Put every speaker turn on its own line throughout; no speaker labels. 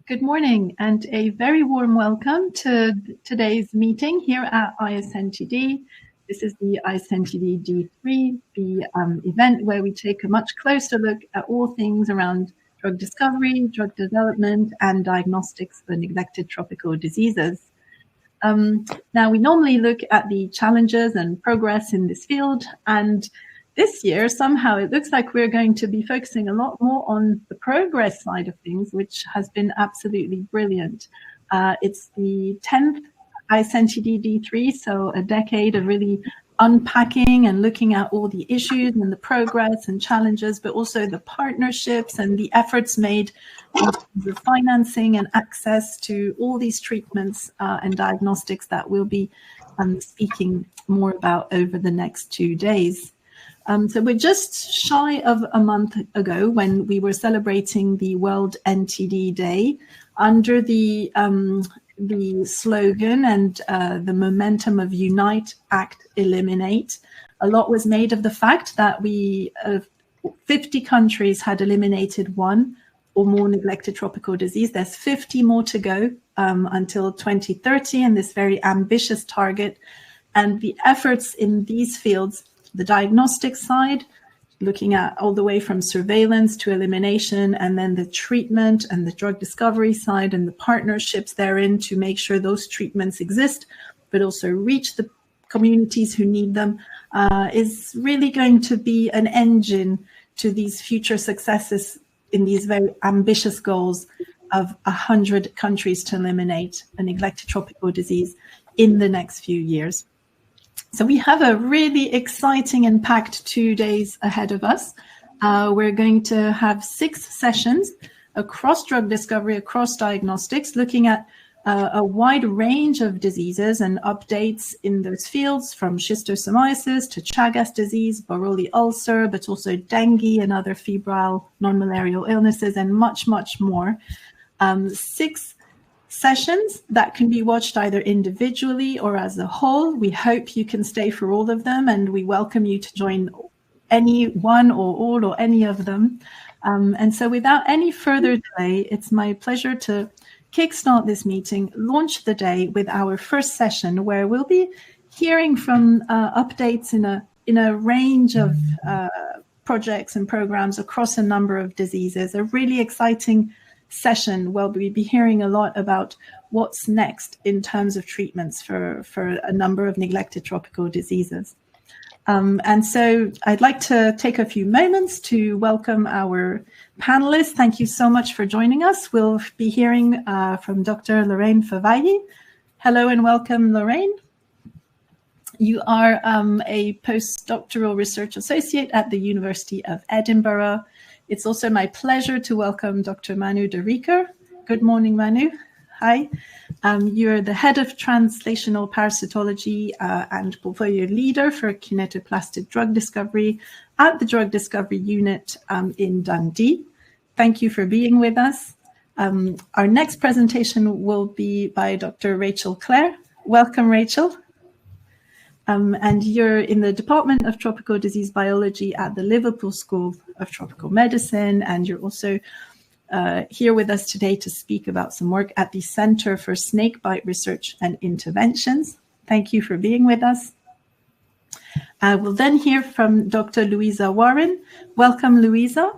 Good morning and a very warm welcome to today's meeting here at ISNTD. This is the ISNTD D3, the event where we take a much closer look at all things around drug discovery, drug development, and diagnostics for neglected tropical diseases. Now, we normally look at the challenges and progress in this field, and this year, somehow, it looks like we're going to be focusing a lot more on the progress side of things, which has been absolutely brilliant. It's the 10th ISNTD D3, so a decade of really unpacking and looking at all the issues and the progress and challenges, but also the partnerships and the efforts made in terms of financing and access to all these treatments and diagnostics that we'll be speaking more about over the next 2 days. So we're just shy of a month ago when we were celebrating the World NTD Day under the slogan and the momentum of Unite, Act, Eliminate. A lot was made of the fact that 50 countries had eliminated one or more neglected tropical disease. There's 50 more to go until 2030, and this very ambitious target. And the efforts in these fields, the diagnostic side, looking at all the way from surveillance to elimination, and then the treatment and the drug discovery side and the partnerships therein to make sure those treatments exist, but also reach the communities who need them, is really going to be an engine to these future successes in these very ambitious goals of 100 countries to eliminate a neglected tropical disease in the next few years. So we have a really exciting and packed 2 days ahead of us. We're going to have 6 sessions across drug discovery, across diagnostics, looking at a wide range of diseases and updates in those fields, from schistosomiasis to Chagas disease, Buruli ulcer, but also dengue and other febrile non-malarial illnesses, and much, much more. 6 sessions that can be watched either individually or as a whole. We hope you can stay for all of them, and we welcome you to join any one or all or any of them. And so without any further delay, it's my pleasure to kickstart this meeting, launch the day with our first session, where we'll be hearing from updates in a range of projects and programs across a number of diseases. A really exciting session where we'll be hearing a lot about what's next in terms of treatments for a number of neglected tropical diseases. And so I'd like to take a few moments to welcome our panelists. Thank you so much for joining us. We'll be hearing from Dr. Lorraine Pfavayi. Hello and welcome, Lorraine. You are a postdoctoral research associate at the University of Edinburgh. It's also my pleasure to welcome Dr. Manu de Rycker. Good morning, Manu. Hi. You're the head of Translational Parasitology and portfolio leader for Kinetoplastid Drug Discovery at the Drug Discovery Unit in Dundee. Thank you for being with us. Our next presentation will be by Dr. Rachel Clare. Welcome, Rachel. And you're in the Department of Tropical Disease Biology at the Liverpool School of Tropical Medicine, and you're also here with us today to speak about some work at the Center for Snakebite Research and Interventions. Thank you for being with us. We'll then hear from Dr. Louisa Warren. Welcome, Louisa.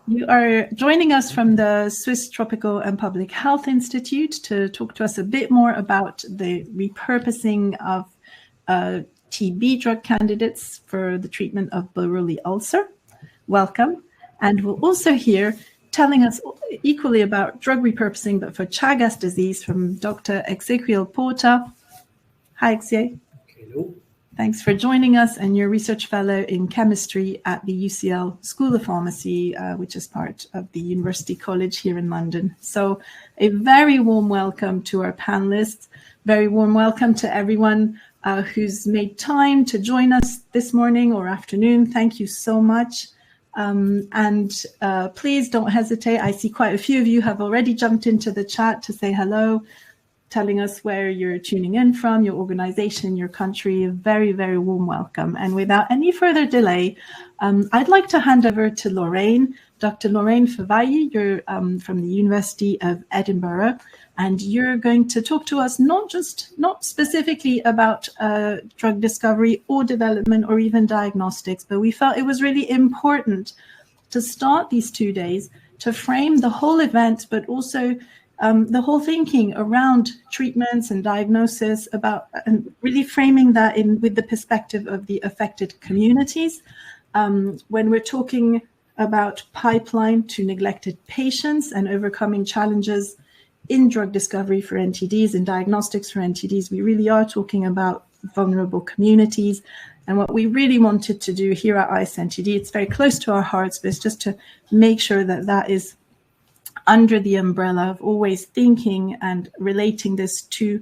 You are joining us from the Swiss Tropical and Public Health Institute to talk to us a bit more about the repurposing of TB drug candidates for the treatment of Buruli ulcer. Welcome. And we'll also hear telling us equally about drug repurposing, but for Chagas disease, from Dr. Ezequiel Porta. Hi, Ezequiel.
Hello.
Thanks for joining us, and you're research fellow in chemistry at the UCL School of Pharmacy, which is part of the University College here in London. So a very warm welcome to our panelists. Very warm welcome to everyone who's made time to join us this morning or afternoon. Thank you so much. And please don't hesitate. I see quite a few of you have already jumped into the chat to say hello, telling us where you're tuning in from, your organization, your country. A very, very warm welcome. And without any further delay, I'd like to hand over to Lorraine Dr. Lorraine Pfavayi. You're from the University of Edinburgh, and you're going to talk to us not specifically about drug discovery or development or even diagnostics, but we felt it was really important to start these 2 days to frame the whole event, but also the whole thinking around treatments and diagnosis, about and really framing that in with the perspective of the affected communities. When we're talking about pipeline to neglected patients and overcoming challenges in drug discovery for NTDs and diagnostics for NTDs, we really are talking about vulnerable communities. And what we really wanted to do here at ISNTD, it's very close to our hearts, but it's just to make sure that that is under the umbrella of always thinking and relating this to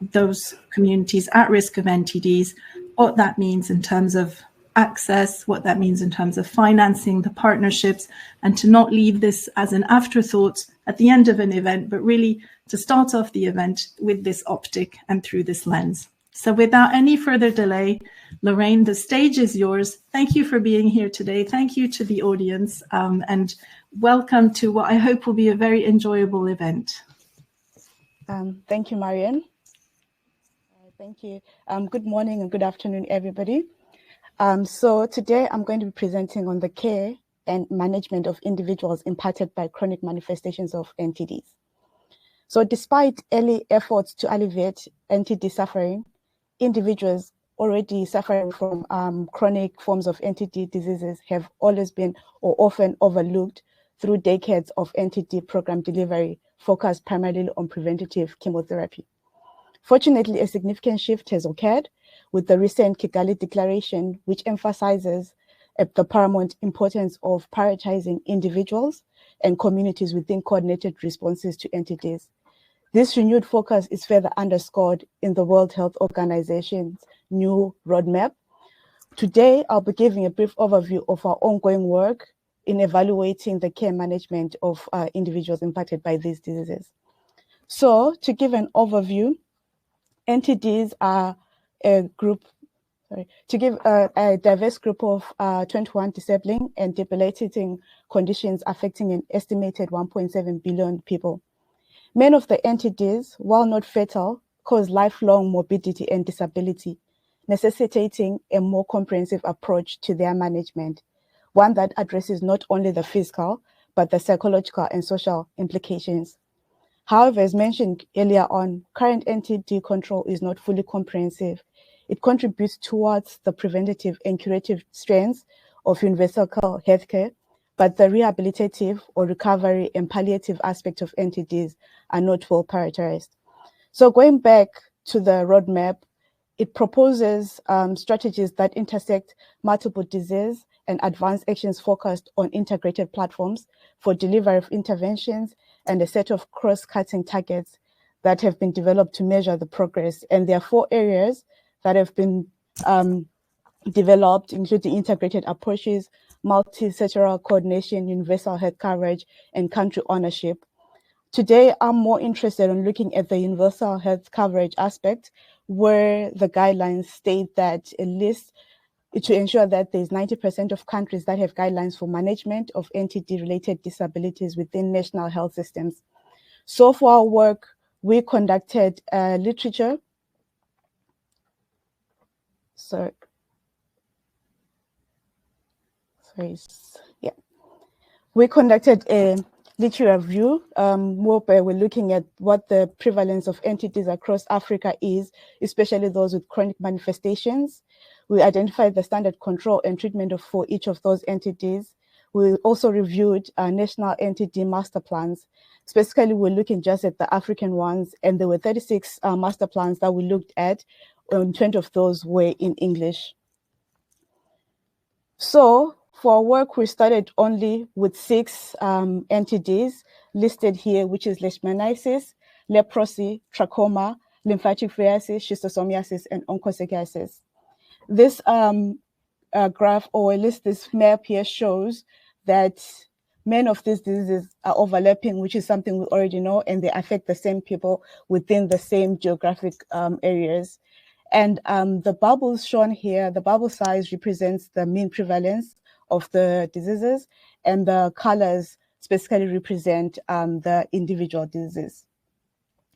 those communities at risk of NTDs, what that means in terms of access, what that means in terms of financing, the partnerships, and to not leave this as an afterthought at the end of an event, but really to start off the event with this optic and through this lens. So without any further delay, Lorraine, the stage is yours. Thank you for being here today. Thank you to the audience, and welcome to what I hope will be a very enjoyable event.
Thank you, Marianne. Thank you. Good morning and good afternoon, everybody. So today I'm going to be presenting on the care and management of individuals impacted by chronic manifestations of NTDs. So despite early efforts to alleviate NTD suffering, individuals already suffering from chronic forms of NTD diseases have always been or often overlooked through decades of NTD program delivery focused primarily on preventative chemotherapy. Fortunately, a significant shift has occurred with the recent Kigali Declaration, which emphasizes the paramount importance of prioritizing individuals and communities within coordinated responses to NTDs. This renewed focus is further underscored in the World Health Organization's new roadmap. Today, I'll be giving a brief overview of our ongoing work in evaluating the care management of individuals impacted by these diseases. So, to give an overview, NTDs are a diverse group of 21 disabling and debilitating conditions affecting an estimated 1.7 billion people. Many of the NTDs, while not fatal, cause lifelong morbidity and disability, necessitating a more comprehensive approach to their management, one that addresses not only the physical, but the psychological and social implications. However, as mentioned earlier on, current NTD control is not fully comprehensive. It contributes towards the preventative and curative strengths of universal healthcare, but the rehabilitative or recovery and palliative aspect of NTDs are not well prioritized. So going back to the roadmap, it proposes strategies that intersect multiple disease and advanced actions focused on integrated platforms for delivery of interventions and a set of cross-cutting targets that have been developed to measure the progress. And there are 4 areas that have been developed, including integrated approaches, multi-sectoral coordination, universal health coverage, and country ownership. Today, I'm more interested in looking at the universal health coverage aspect, where the guidelines state that at least to ensure that there's 90% of countries that have guidelines for management of NTD-related disabilities within national health systems. So for our work, we conducted literature. We conducted a literature review where we're looking at what the prevalence of NTDs across Africa is, especially those with chronic manifestations. We identified the standard control and treatment for each of those NTDs. We also reviewed national NTD master plans. Specifically, we're looking just at the African ones, and there were 36 master plans that we looked at, and 20 of those were in English. So for our work, we started only with 6 NTDs listed here, which is leishmaniasis, leprosy, trachoma, lymphatic filariasis, schistosomiasis, and onchocerciasis. This graph, or at least this map here, shows that many of these diseases are overlapping, which is something we already know, and they affect the same people within the same geographic areas. And the bubbles shown here, the bubble size represents the mean prevalence of the diseases, and the colors specifically represent the individual diseases.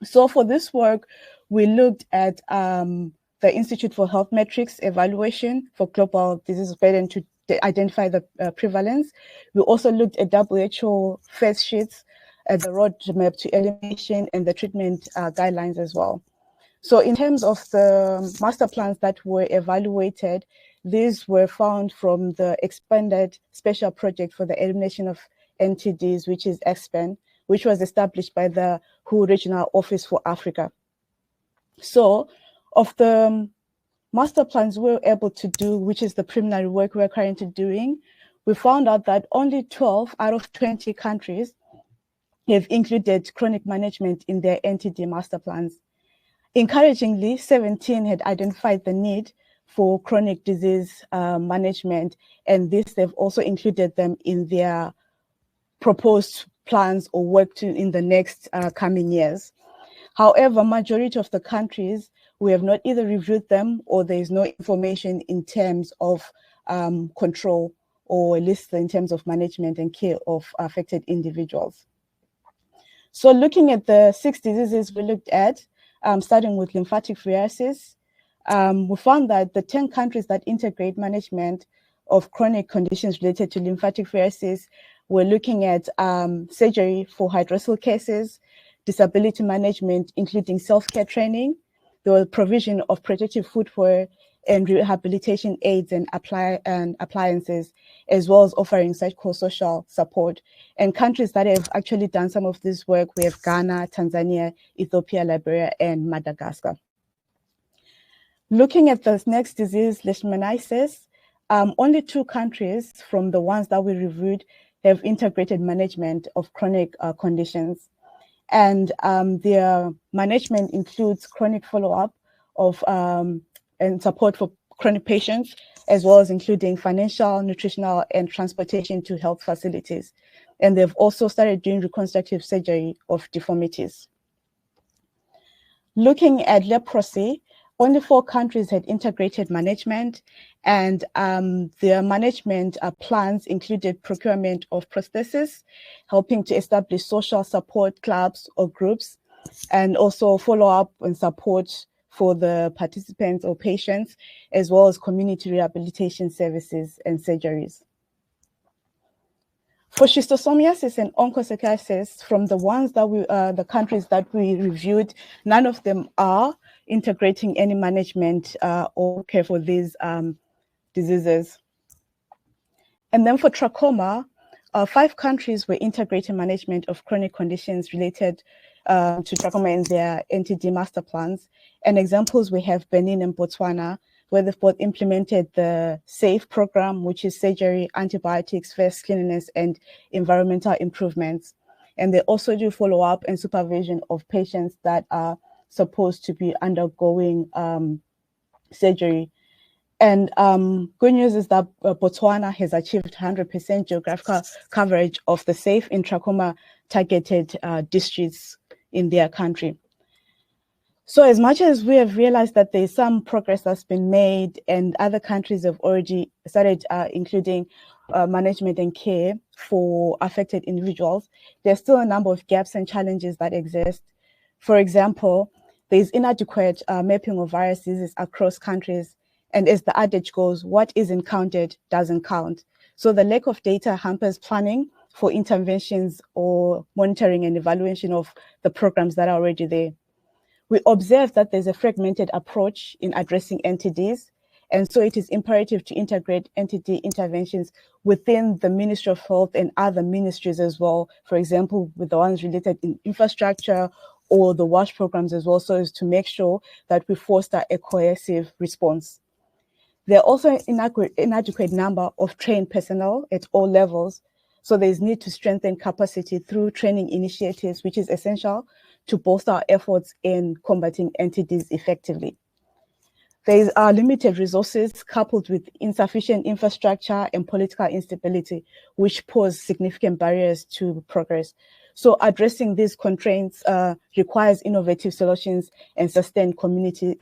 So for this work, we looked at the Institute for Health Metrics evaluation for global disease burden to identify the prevalence. We also looked at WHO face sheets, the roadmap to elimination, and the treatment guidelines as well. So in terms of the master plans that were evaluated, these were found from the expanded special project for the elimination of NTDs, which is EXPAN, which was established by the WHO Regional Office for Africa. So of the master plans we were able to do, which is the preliminary work we're currently doing, we found out that only 12 out of 20 countries have included chronic management in their NTD master plans. Encouragingly, 17 had identified the need for chronic disease management, and this they've also included them in their proposed plans or work to in the next coming years. However, majority of the countries, we have not either reviewed them or there is no information in terms of control or list in terms of management and care of affected individuals. So looking at the 6 diseases we looked at, starting with lymphatic filariasis, we found that the 10 countries that integrate management of chronic conditions related to lymphatic filariasis were looking at surgery for hydrocele cases, disability management, including self-care training, the provision of protective footwear and rehabilitation aids and appliances, as well as offering psychosocial support. And countries that have actually done some of this work, we have Ghana, Tanzania, Ethiopia, Liberia, and Madagascar. Looking at the next disease, leishmaniasis, only 2 countries from the ones that we reviewed have integrated management of chronic conditions. And their management includes chronic follow-up of and support for chronic patients, as well as including financial, nutritional, and transportation to health facilities. And they've also started doing reconstructive surgery of deformities. Looking at leprosy, only 4 countries had integrated management, and their management plans included procurement of prosthesis, helping to establish social support clubs or groups, and also follow-up and support for the participants or patients, as well as community rehabilitation services and surgeries. For schistosomiasis and onchocerciasis, from the ones that the countries that we reviewed, none of them are integrating any management or care for these diseases. And then for trachoma, 5 countries were integrating management of chronic conditions related to trachoma in their NTD master plans. And examples, we have Benin and Botswana, where they've both implemented the SAFE program, which is surgery, antibiotics, first cleanliness, and environmental improvements. And they also do follow-up and supervision of patients that are supposed to be undergoing surgery. And good news is that Botswana has achieved 100% geographical coverage of the SAFE in trachoma targeted districts in their country. So as much as we have realized that there's some progress that's been made and other countries have already started including management and care for affected individuals, there's still a number of gaps and challenges that exist. For example, there's inadequate mapping of virus diseases across countries. And as the adage goes, what isn't counted doesn't count. So the lack of data hampers planning for interventions or monitoring and evaluation of the programs that are already there. We observe that there's a fragmented approach in addressing NTDs, and so it is imperative to integrate NTD interventions within the Ministry of Health and other ministries as well, for example, with the ones related in infrastructure or the WASH programs as well, so as to make sure that we foster a cohesive response. There are also an inadequate number of trained personnel at all levels, so there's need to strengthen capacity through training initiatives, which is essential to bolster our efforts in combating NTDs effectively. There are limited resources coupled with insufficient infrastructure and political instability, which pose significant barriers to progress. So addressing these constraints requires innovative solutions and sustained community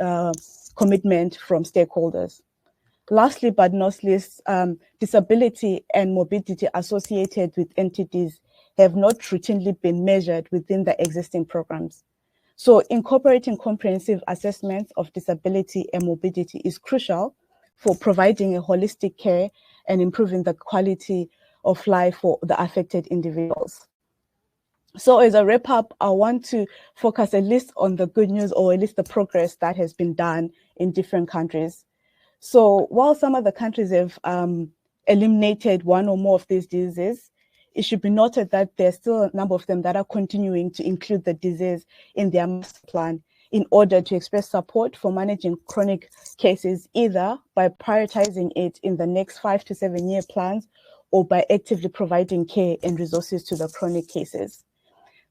commitment from stakeholders. Lastly, but not least, disability and morbidity associated with NTDs have not routinely been measured within the existing programs. So incorporating comprehensive assessments of disability and morbidity is crucial for providing a holistic care and improving the quality of life for the affected individuals. So as a wrap up, I want to focus at least on the good news, or at least the progress that has been done in different countries. So while some of the countries have eliminated one or more of these diseases, it should be noted that there's still a number of them that are continuing to include the disease in their master plan in order to express support for managing chronic cases, either by prioritizing it in the next 5 to 7 year plans or by actively providing care and resources to the chronic cases.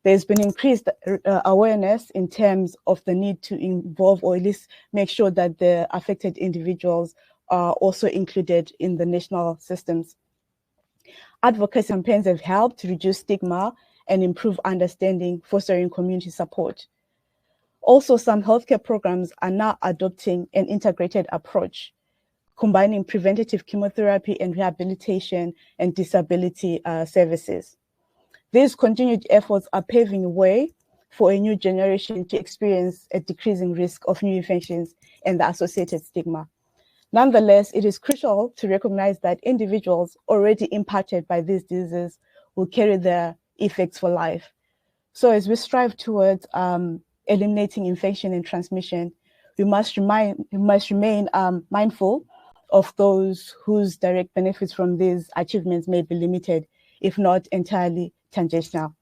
There's been increased awareness in terms of the need to involve, or at least make sure that the affected individuals are also included in the national systems. Advocacy campaigns have helped to reduce stigma and improve understanding, fostering community support. Also, some healthcare programs are now adopting an integrated approach, combining preventative chemotherapy and rehabilitation and disability services. These continued efforts are paving the way for a new generation to experience a decreasing risk of new infections and the associated stigma. Nonetheless, it is crucial to recognize that individuals already impacted by these diseases will carry their effects for life. So as we strive towards eliminating infection and transmission, we must remain mindful of those whose direct benefits from these achievements may be limited, if not entirely tangential.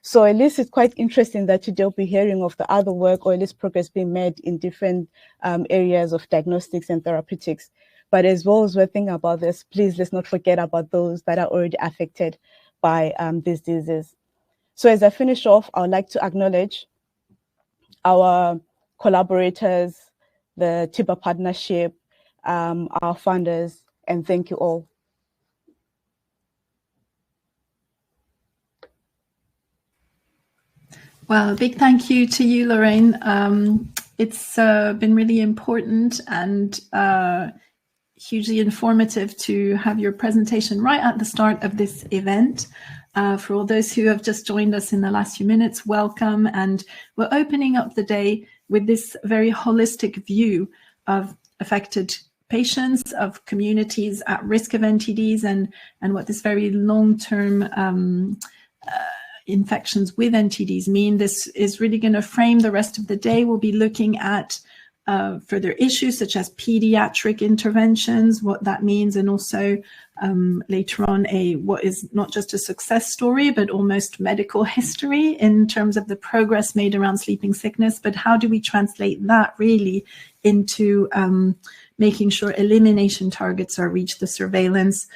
So at least it's quite interesting that today we'll be hearing of the other work, or at least progress being made in different areas of diagnostics and therapeutics. But as well as we're thinking about this, please let's not forget about those that are already affected by these diseases. So as I finish off, I would like to acknowledge our collaborators, the TIBA partnership, our funders, and thank you all.
Well, a big thank you to you, Lorraine. It's been really important and hugely informative to have your presentation right at the start of this event. For all those who have just joined us in the last few minutes, welcome. And we're opening up the day with this very holistic view of affected patients, of communities at risk of NTDs, and what this very long-term infections with NTDs mean. This is really going to frame the rest of the day. We'll be looking at further issues such as pediatric interventions, what that means, and also later on what is not just a success story, but almost medical history in terms of the progress made around sleeping sickness. But how do we translate that really into making sure elimination targets are reached, the surveillance,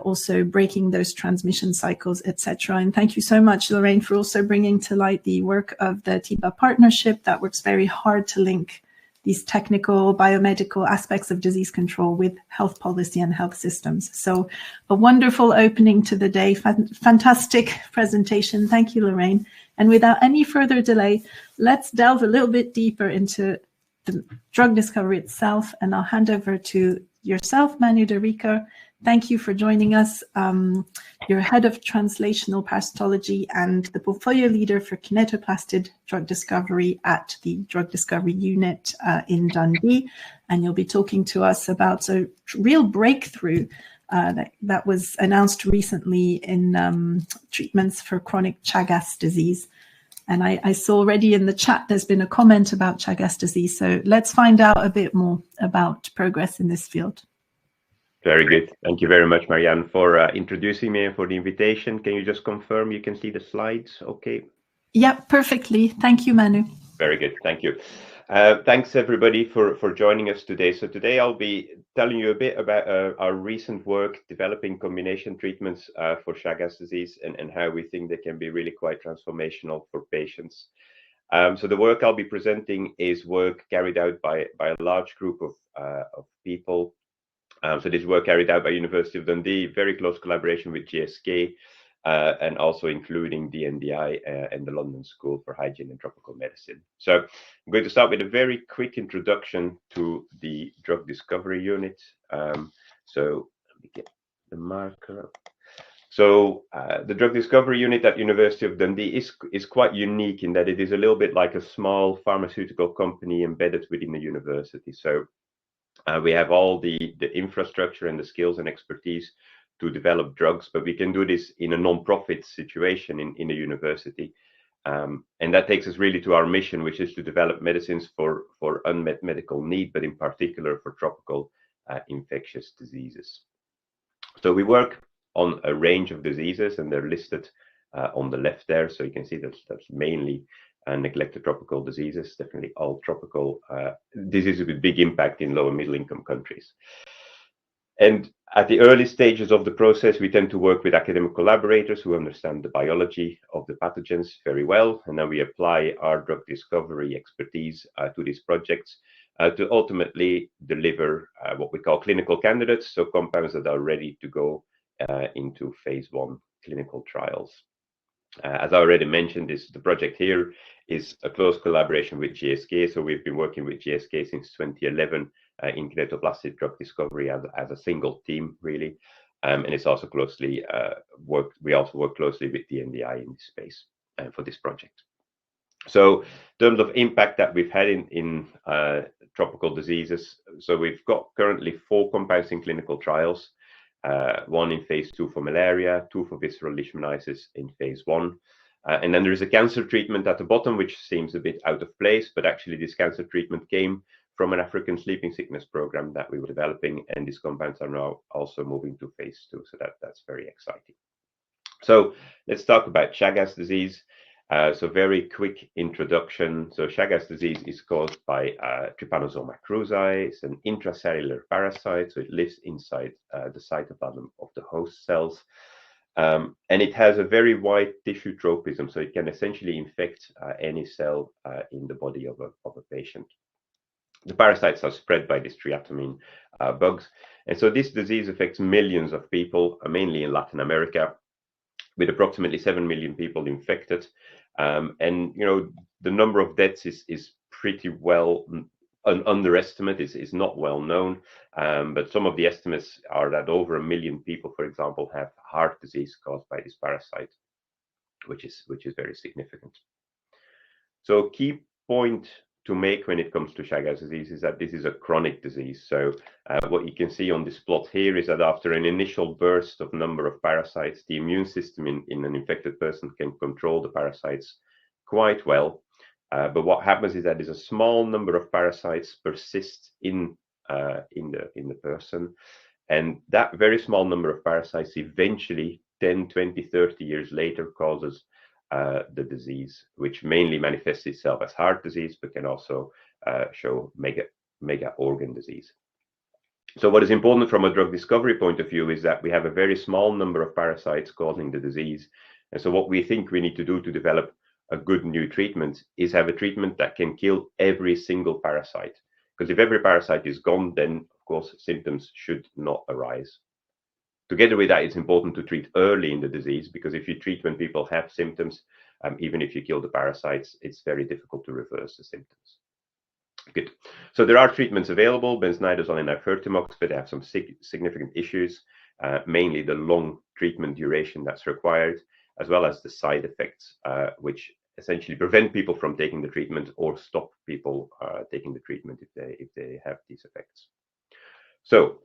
also breaking those transmission cycles, etc. And thank you so much, Lorraine, for also bringing to light the work of the TIBA partnership that works very hard to link these technical biomedical aspects of disease control with health policy and health systems. So a wonderful opening to the day, fantastic presentation. Thank you, Lorraine. And without any further delay, let's delve a little bit deeper into the drug discovery itself, and I'll hand over to yourself, Manu de Rycker. Thank you for joining us. You're head of Translational Parasitology and the portfolio leader for Kinetoplastid Drug Discovery at the Drug Discovery Unit in Dundee. And you'll be talking to us about a real breakthrough that was announced recently in treatments for chronic Chagas disease. And I saw already in the chat there's been a comment about Chagas disease. So let's find out a bit more about progress in this field.
Very good. Thank you very much, Marianne, for introducing me and for the invitation. Can you just confirm you can see the slides? Okay.
Yeah, perfectly. Thank you, Manu.
Very good. Thank you. Thanks, everybody, for joining us today. So today I'll be telling you a bit about our recent work developing combination treatments for Chagas disease and how we think they can be really quite transformational for patients. So the work I'll be presenting is work carried out by a large group of people. So this work carried out by University of Dundee, very close collaboration with GSK, and also including the NDI and the London School for Hygiene and Tropical Medicine. So I'm going to start with a very quick introduction to the drug discovery unit. So let me get the marker up. So the drug discovery unit at University of Dundee is quite unique in that it is a little bit like a small pharmaceutical company embedded within the university. So we have all the infrastructure and the skills and expertise to develop drugs, but we can do this in a non-profit situation in a university. And that takes us really to our mission, which is to develop medicines for unmet medical need, but in particular for tropical infectious diseases. So we work on a range of diseases, and they're listed on the left there. So you can see that's mainly neglected tropical diseases, definitely all tropical diseases with big impact in low and middle income countries. And at the early stages of the process, we tend to work with academic collaborators who understand the biology of the pathogens very well. And then we apply our drug discovery expertise to these projects to ultimately deliver what we call clinical candidates, so compounds that are ready to go into phase 1 clinical trials. As I already mentioned, the project here is a close collaboration with GSK. So we've been working with GSK since 2011 in Kinetoplastid Drug Discovery as a single team, really. And it's also closely we also work closely with the NDI in this space for this project. So in terms of impact that we've had in tropical diseases, so we've got currently 4 compounds in clinical trials. 1 in phase 2 for malaria, 2 for visceral leishmaniasis in phase 1. And then there is a cancer treatment at the bottom, which seems a bit out of place, but actually this cancer treatment came from an African sleeping sickness program that we were developing, and these compounds are now also moving to phase 2, so that's very exciting. So let's talk about Chagas disease. So very quick introduction. So Chagas disease is caused by Trypanosoma cruzi. It's an intracellular parasite, so it lives inside the cytoplasm of the host cells. And it has a very wide tissue tropism, so it can essentially infect any cell in the body of a patient. The parasites are spread by these triatomine bugs. And so this disease affects millions of people, mainly in Latin America, with approximately 7 million people infected. And the number of deaths is pretty well underestimated, is not well known, but some of the estimates are that over 1 million people, for example, have heart disease caused by this parasite, which is very significant. So key point to make when it comes to Chagas disease is that this is a chronic disease. So what you can see on this plot here is that after an initial burst of number of parasites, the immune system in an infected person can control the parasites quite well. But what happens is that a small number of parasites persist in the person, and that very small number of parasites eventually 10, 20, 30 years later causes the disease, which mainly manifests itself as heart disease, but can also show mega organ disease. So what is important from a drug discovery point of view is that we have a very small number of parasites causing the disease. And so what we think we need to do to develop a good new treatment is have a treatment that can kill every single parasite. Because if every parasite is gone, then of course symptoms should not arise. Together with that, it's important to treat early in the disease, because if you treat when people have symptoms, even if you kill the parasites, it's very difficult to reverse the symptoms. Good. So there are treatments available, benznidazole and nifurtimox, but they have some significant issues, mainly the long treatment duration that's required, as well as the side effects, which essentially prevent people from taking the treatment or stop people taking the treatment if they have these effects. So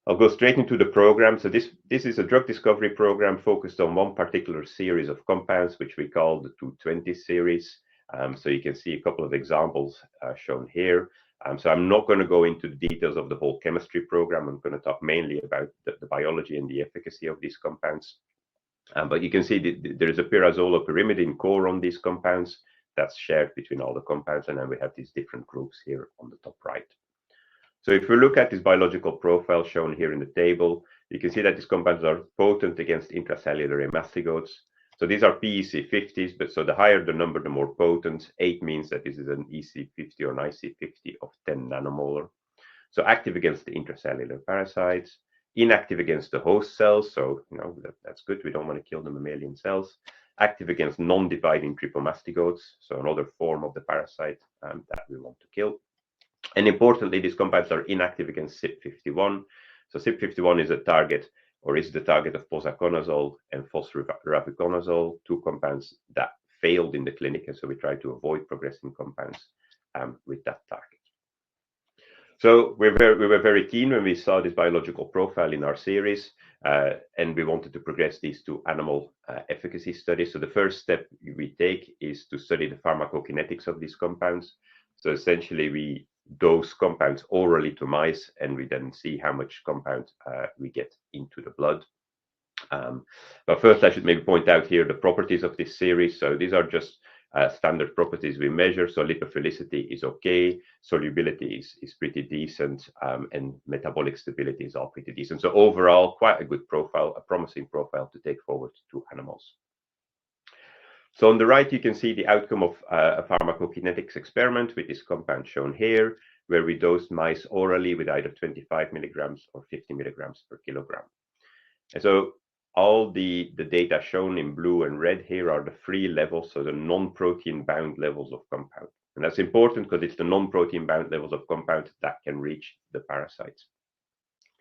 I'll go straight into the program. So this is a drug discovery program focused on one particular series of compounds, which we call the 220 series. So you can see a couple of examples shown here. So I'm not going to go into the details of the whole chemistry program. I'm going to talk mainly about the biology and the efficacy of these compounds. But you can see there is a pyrazolopyrimidine core on these compounds that's shared between all the compounds. And then we have these different groups here on the top right. So if we look at this biological profile shown here in the table, you can see that these compounds are potent against intracellular hematogogues. So these are PEC50s, but so the higher the number, the more potent. 8 means that this is an EC50 or an IC50 of 10 nanomolar. So active against the intracellular parasites, inactive against the host cells, so that's good. We don't want to kill the mammalian cells. Active against non-dividing trypomastigotes, so another form of the parasite that we want to kill. And importantly, these compounds are inactive against CYP51. So CYP51 is a target, or is the target of posaconazole and phosphorubicconazole, two compounds that failed in the clinic, and so we try to avoid progressing compounds with that target. So we were very keen when we saw this biological profile in our series, and we wanted to progress these to animal efficacy studies. So the first step we take is to study the pharmacokinetics of these compounds. So essentially, we dose compounds orally to mice, and we then see how much compound we get into the blood. But first, I should maybe point out here the properties of this series. So these are just standard properties we measure. So lipophilicity is okay, solubility is pretty decent, and metabolic stability is all pretty decent. So overall, quite a good profile, a promising profile to take forward to animals. So on the right, you can see the outcome of a pharmacokinetics experiment with this compound shown here, where we dosed mice orally with either 25 milligrams or 50 milligrams per kilogram. And so all the data shown in blue and red here are the free levels, so the non-protein bound levels of compound. And that's important because it's the non-protein bound levels of compound that can reach the parasites.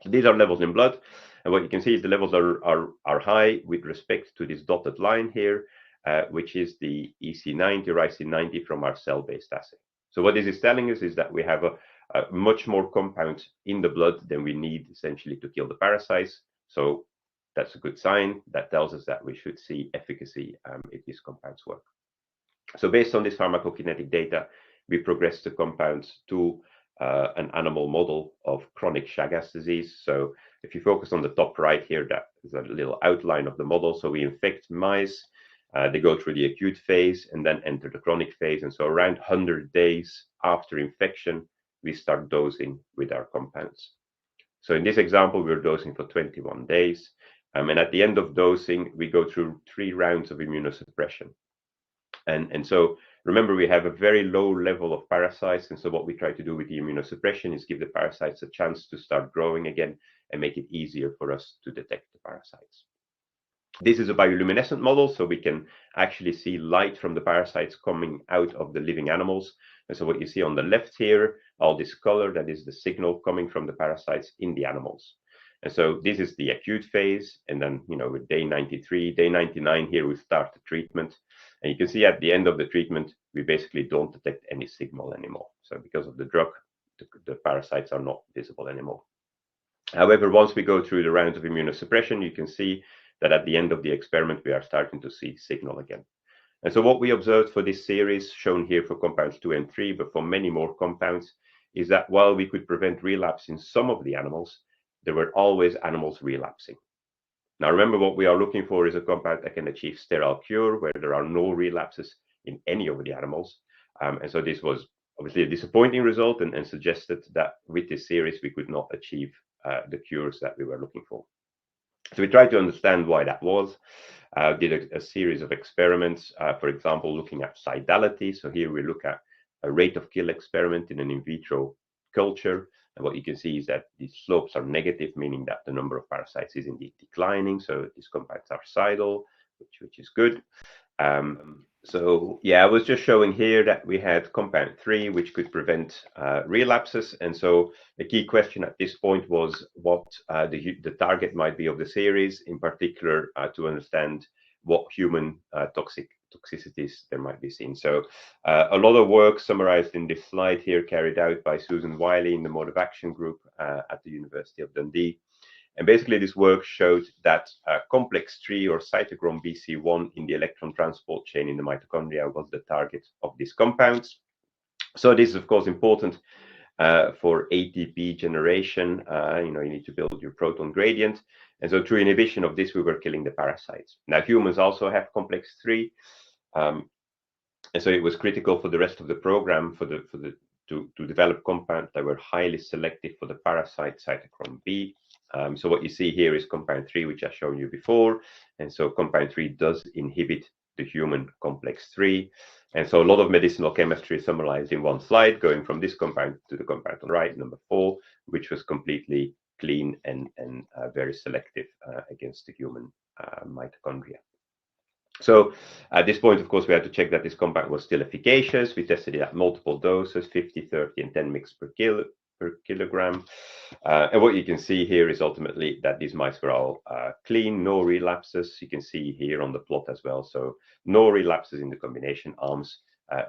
So these are levels in blood, and what you can see is the levels are high with respect to this dotted line here, which is the EC90 or IC90 from our cell-based assay. So what this is telling us is that we have a much more compound in the blood than we need essentially to kill the parasites. So that's a good sign. That tells us that we should see efficacy if these compounds work. So based on this pharmacokinetic data, we progressed the compounds to an animal model of chronic Chagas disease. So if you focus on the top right here, that is a little outline of the model. So we infect mice, they go through the acute phase and then enter the chronic phase. And so around 100 days after infection, we start dosing with our compounds. So in this example, we're dosing for 21 days. And at the end of dosing, we go through 3 rounds of immunosuppression. And so remember, we have a very low level of parasites. And so what we try to do with the immunosuppression is give the parasites a chance to start growing again and make it easier for us to detect the parasites. This is a bioluminescent model, so we can actually see light from the parasites coming out of the living animals. And so what you see on the left here, all this color, that is the signal coming from the parasites in the animals. And so this is the acute phase. And then, with day 93, day 99 here, we start the treatment. And you can see at the end of the treatment, we basically don't detect any signal anymore. So because of the drug, the parasites are not visible anymore. However, once we go through the rounds of immunosuppression, you can see that at the end of the experiment, we are starting to see signal again. And so what we observed for this series, shown here for compounds 2 and 3, but for many more compounds, is that while we could prevent relapse in some of the animals, there were always animals relapsing. Now, remember, what we are looking for is a compound that can achieve sterile cure, where there are no relapses in any of the animals. And so this was obviously a disappointing result and suggested that with this series, we could not achieve the cures that we were looking for. So we tried to understand why that was. Did a series of experiments, for example, looking at cytality. So here we look at a rate of kill experiment in an in vitro culture. And what you can see is that these slopes are negative, meaning that the number of parasites is indeed declining. So these compounds are cidal, which is good. So yeah, I was just showing here that we had compound 3, which could prevent relapses. And so the key question at this point was what the target might be of the series, in particular to understand what human toxicities there might be seen. So a lot of work summarized in this slide here carried out by Susan Wiley in the mode of action group at the University of Dundee. And basically, this work showed that complex 3 or cytochrome BC1 in the electron transport chain in the mitochondria was the target of these compounds. So this is, of course, important for ATP generation. You need to build your proton gradient. And so through inhibition of this, we were killing the parasites. Now, humans also have complex 3. And so it was critical for the rest of the program to develop compounds that were highly selective for the parasite cytochrome B. So what you see here is compound 3, which I've shown you before. And so compound 3 does inhibit the human complex 3. And so a lot of medicinal chemistry is summarized in one slide, going from this compound to the compound on the right, number 4, which was completely clean and very selective against the human mitochondria. So at this point, of course, we had to check that this compound was still efficacious. We tested it at multiple doses, 50, 30, and 10 mg per kilogram. And what you can see here is ultimately that these mice were all clean, no relapses. You can see here on the plot as well. So no relapses in the combination arms,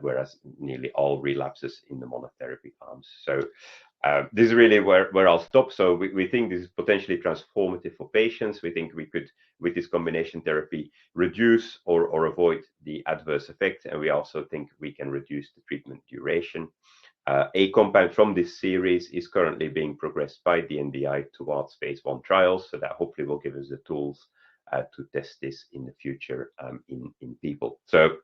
whereas nearly all relapses in the monotherapy arms. So this is really where I'll stop. So we think this is potentially transformative for patients. We think we could, with this combination therapy, reduce or avoid the adverse effect. And we also think we can reduce the treatment duration. A compound from this series is currently being progressed by the NDI towards phase 1 trials. So that hopefully will give us the tools to test this in the future in people. So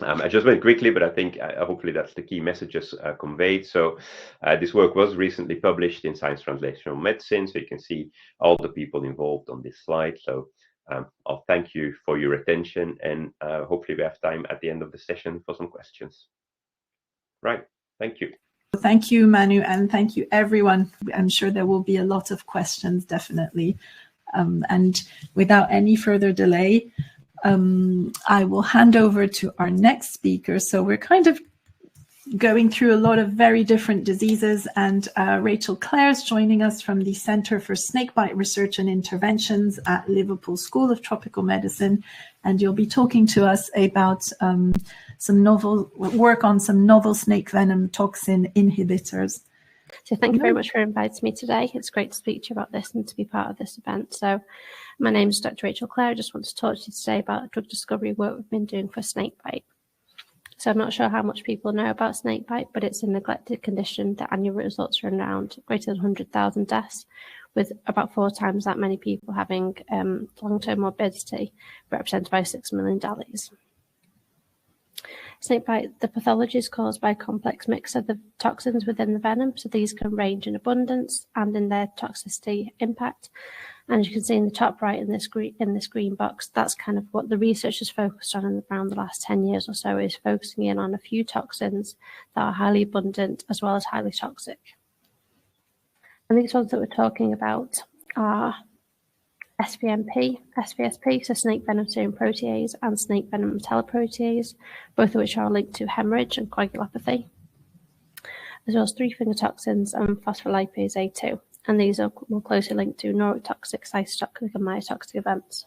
I just went quickly, but I think hopefully that's the key messages conveyed. So this work was recently published in Science Translational Medicine. So you can see all the people involved on this slide. So I'll thank you for your attention, and hopefully we have time at the end of the session for some questions. Right. Thank you.
Thank you, Manu, and thank you, everyone. I'm sure there will be a lot of questions, definitely. And without any further delay, I will hand over to our next speaker. So we're kind of going through a lot of very different diseases, and Rachel Clare's joining us from the Centre for Snakebite Research and Interventions at Liverpool School of Tropical Medicine, and you'll be talking to us about some novel work on some novel snake venom toxin inhibitors.
So thank you very much for inviting me today. It's great to speak to you about this and to be part of this event. So my name is Dr. Rachel Clare. I just want to talk to you today about drug discovery work we've been doing for snakebite. So I'm not sure how much people know about snakebite, but it's a neglected condition. The annual results are around greater than 100,000 deaths, with about 4 times that many people having long-term morbidity, represented by $6 million. Snakebite, the pathology is caused by a complex mix of the toxins within the venom. So these can range in abundance and in their toxicity impact. And as you can see in the top right in this green box, that's kind of what the research has focused on around the last 10 years or so, is focusing in on a few toxins that are highly abundant as well as highly toxic. And these ones that we're talking about are SVMP, SVSP, so snake venom serum protease, and snake venom metalloprotease, both of which are linked to hemorrhage and coagulopathy, as well as 3 finger toxins and phospholipase A2. And these are more closely linked to neurotoxic, cytotoxic, and myotoxic events.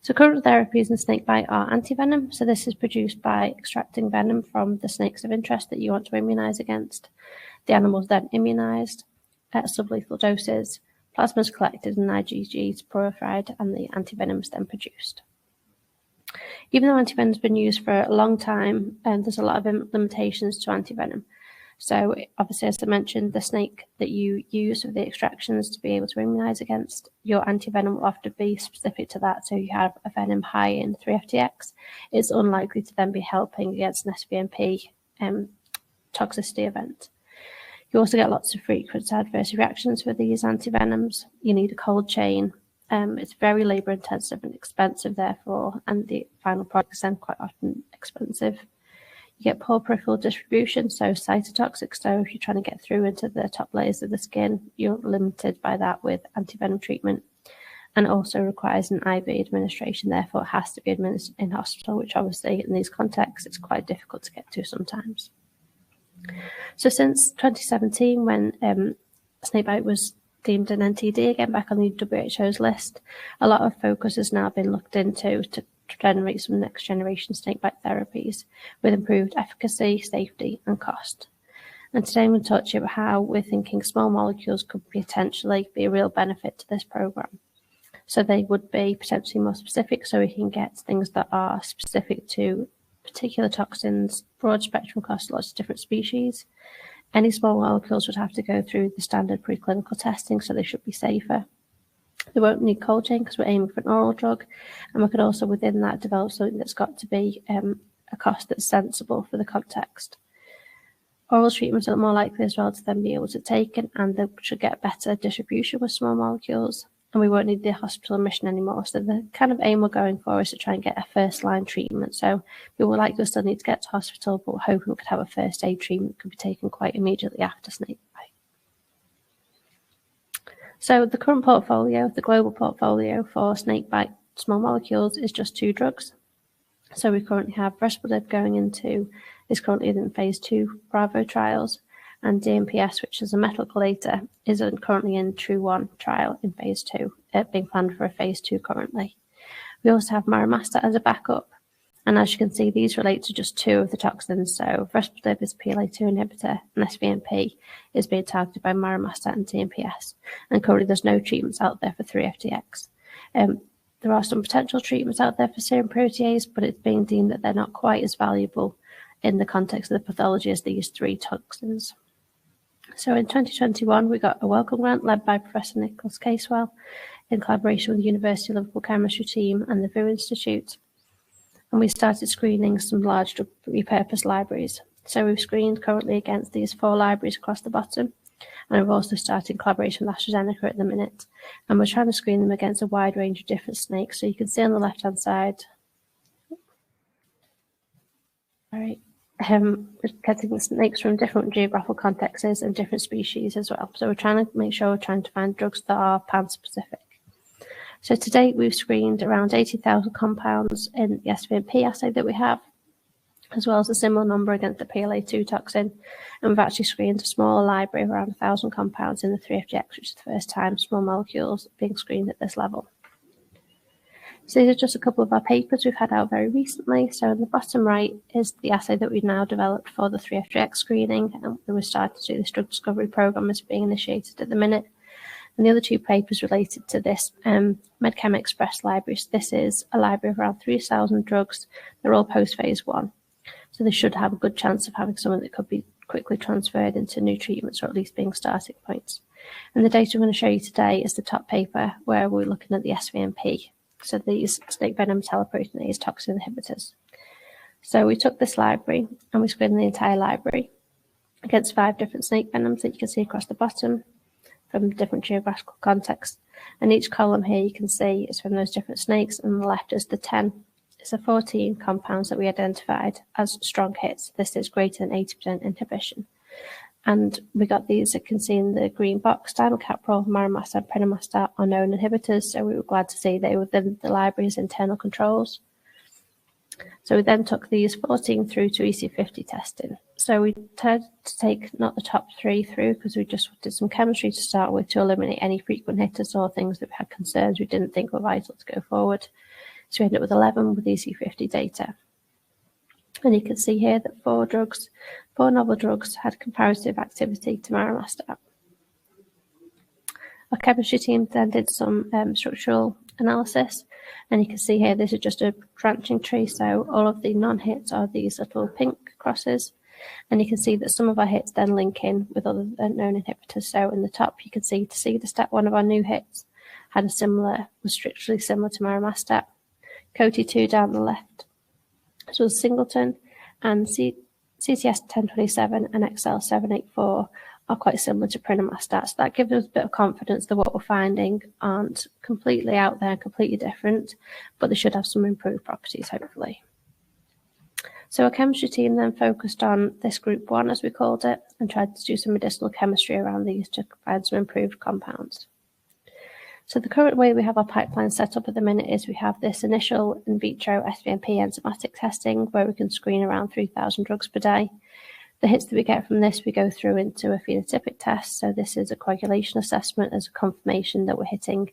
So current therapies in snakebite are antivenom. So this is produced by extracting venom from the snakes of interest that you want to immunize against. The animals then immunized at sublethal doses. Plasma is collected and IgG is purified, and the antivenom is then produced. Even though antivenom has been used for a long time, there's a lot of limitations to antivenom. So obviously, as I mentioned, the snake that you use for the extractions to be able to immunize against, your antivenom will often be specific to that. So you have a venom high in 3-FTX, it's unlikely to then be helping against an SVMP toxicity event. You also get lots of frequent adverse reactions with these antivenoms. You need a cold chain. It's very labor intensive and expensive, therefore, and the final product is then quite often expensive. You get poor peripheral distribution, so cytotoxic. So if you're trying to get through into the top layers of the skin, you're limited by that with antivenom treatment. And also requires an IV administration, therefore it has to be administered in hospital, which obviously in these contexts, it's quite difficult to get to sometimes. So since 2017, when snakebite was deemed an NTD, again back on the WHO's list, a lot of focus has now been looked into to generate some next generation snakebite therapies with improved efficacy, safety and cost. And today I'm going to talk to you about how we're thinking small molecules could potentially be a real benefit to this program. So they would be potentially more specific, so we can get things that are specific to particular toxins, broad spectrum across lots of different species. Any small molecules would have to go through the standard preclinical testing, so they should be safer. They won't need cold chain because we're aiming for an oral drug, and we could also within that develop something that's got to be a cost that's sensible for the context. Oral treatments are more likely as well to then be able to take it, and they should get better distribution with small molecules, and we won't need the hospital admission anymore. So the kind of aim we're going for is to try and get a first line treatment. So people likely still need to get to hospital, but we're hoping we could have a first aid treatment that could be taken quite immediately after snakebite. So the current portfolio, the global portfolio for snakebite small molecules is just 2 drugs. So we currently have Parasitology is currently in phase 2 Bravo trials, and DMPS, which is a metal chelator, is currently in True-1 trial in phase 2, being planned for a phase 2 currently. We also have Maramasta as a backup, and as you can see, these relate to just 2 of the toxins. So Parasitology is a PLA2 inhibitor, and SVMP is being targeted by Maramasta and DMPS, and currently there's no treatments out there for 3-FTX. There are some potential treatments out there for serum protease, but it's being deemed that they're not quite as valuable in the context of the pathology as these 3 toxins. So in 2021, we got a welcome grant led by Professor Nicholas Casewell in collaboration with the University of Liverpool chemistry team and the VU Institute. And we started screening some large drug repurposed libraries. So we've screened currently against these 4 libraries across the bottom. And we've also started collaboration with AstraZeneca at the minute. And we're trying to screen them against a wide range of different snakes. So you can see on the left-hand side, we're getting snakes from different geographical contexts and different species as well. So we're trying to find drugs that are pan-specific. So to date, we've screened around 80,000 compounds in the SVMP assay that we have, as well as a similar number against the PLA2 toxin. And we've actually screened a smaller library of around 1,000 compounds in the 3-FTX, which is the first time small molecules being screened at this level. So these are just a couple of our papers we've had out very recently. So in the bottom right is the assay that we've now developed for the 3-FTX screening, and we started to do this drug discovery program is being initiated at the minute. And the other 2 papers related to this MedChem Express library. So this is a library of around 3,000 drugs. They're all post-phase 1. So they should have a good chance of having something that could be quickly transferred into new treatments, or at least being starting points. And the data I'm going to show you today is the top paper where we're looking at the SVMP. So these snake venom metalloproteinase toxin inhibitors. So we took this library and we screened the entire library against 5 different snake venoms that you can see across the bottom from different geographical contexts. And each column here you can see is from those different snakes, and on the left is the 10. It's the 14 compounds that we identified as strong hits. This is greater than 80% inhibition. And we got these, you can see in the green box, dimetcaprol, Maramasta, and Prenamasta are known inhibitors. So we were glad to see they were within the library's internal controls. So we then took these 14 through to EC50 testing. So we tried to take not the top 3 through because we just did some chemistry to start with to eliminate any frequent hitters or things that we had concerns we didn't think were vital to go forward. So we ended up with 11 with EC50 data. And you can see here that 4 novel drugs had comparative activity to Maramasta. Our chemistry team then did some structural analysis, and you can see here this is just a branching tree, so all of the non-hits are these little pink crosses, and you can see that some of our hits then link in with other known inhibitors. So in the top you can see the step 1 of our new hits was structurally similar to Maramasta. COTY2 down the left, this was Singleton, and CTS 1027 and XL 784 are quite similar to Prenamasta. So that gives us a bit of confidence that what we're finding aren't completely out there, completely different, but they should have some improved properties, hopefully. So our chemistry team then focused on this group 1, as we called it, and tried to do some medicinal chemistry around these to find some improved compounds. So the current way we have our pipeline set up at the minute is we have this initial in vitro SVMP enzymatic testing where we can screen around 3,000 drugs per day. The hits that we get from this, we go through into a phenotypic test. So this is a coagulation assessment as a confirmation that we're hitting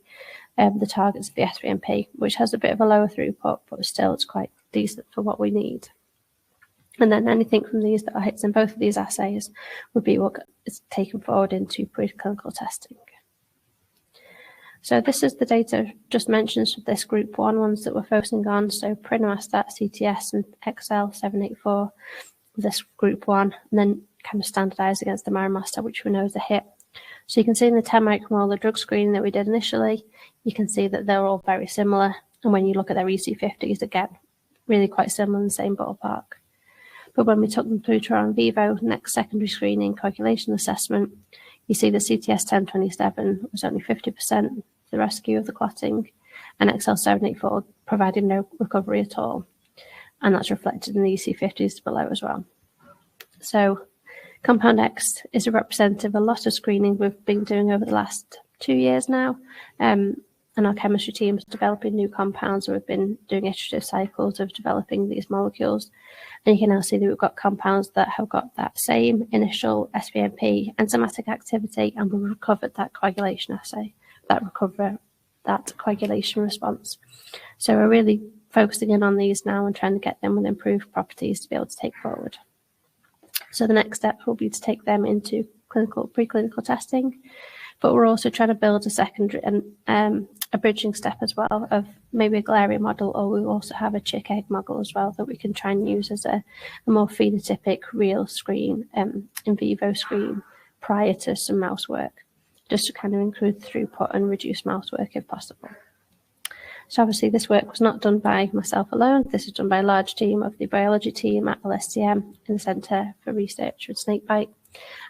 the targets of the SVMP, which has a bit of a lower throughput, but still it's quite decent for what we need. And then anything from these that are hits in both of these assays would be what is taken forward into preclinical testing. So this is the data just mentioned for this group 1 ones that we're focusing on. So Prenamasta, CTS, and XL 784, this group 1, and then kind of standardized against the Maramasta, which we know is a hit. So you can see in the 10 micromolar drug screening that we did initially, you can see that they're all very similar. And when you look at their EC50s, again, really quite similar in the same ballpark. But when we took them through to our in vivo next secondary screening coagulation assessment, you see the CTS 1027 was only 50% the rescue of the clotting, and XL 784 provided no recovery at all. And that's reflected in the EC50s below as well. So Compound X is a representative of a lot of screening we've been doing over the last 2 years now. And our chemistry team is developing new compounds, and we've been doing iterative cycles of developing these molecules. And you can now see that we've got compounds that have got that same initial SVMP enzymatic activity, and we've recovered that coagulation assay, that coagulation response. So we're really focusing in on these now and trying to get them with improved properties to be able to take forward. So the next step will be to take them into preclinical testing, but we're also trying to build a secondary and a bridging step as well of maybe a Glaria model, or we also have a chick egg model as well that we can try and use as a more phenotypic real screen, in vivo screen prior to some mouse work, just to kind of include throughput and reduce mouse work if possible. So obviously this work was not done by myself alone. This is done by a large team of the biology team at LSTM in the Centre for Research with Snakebite,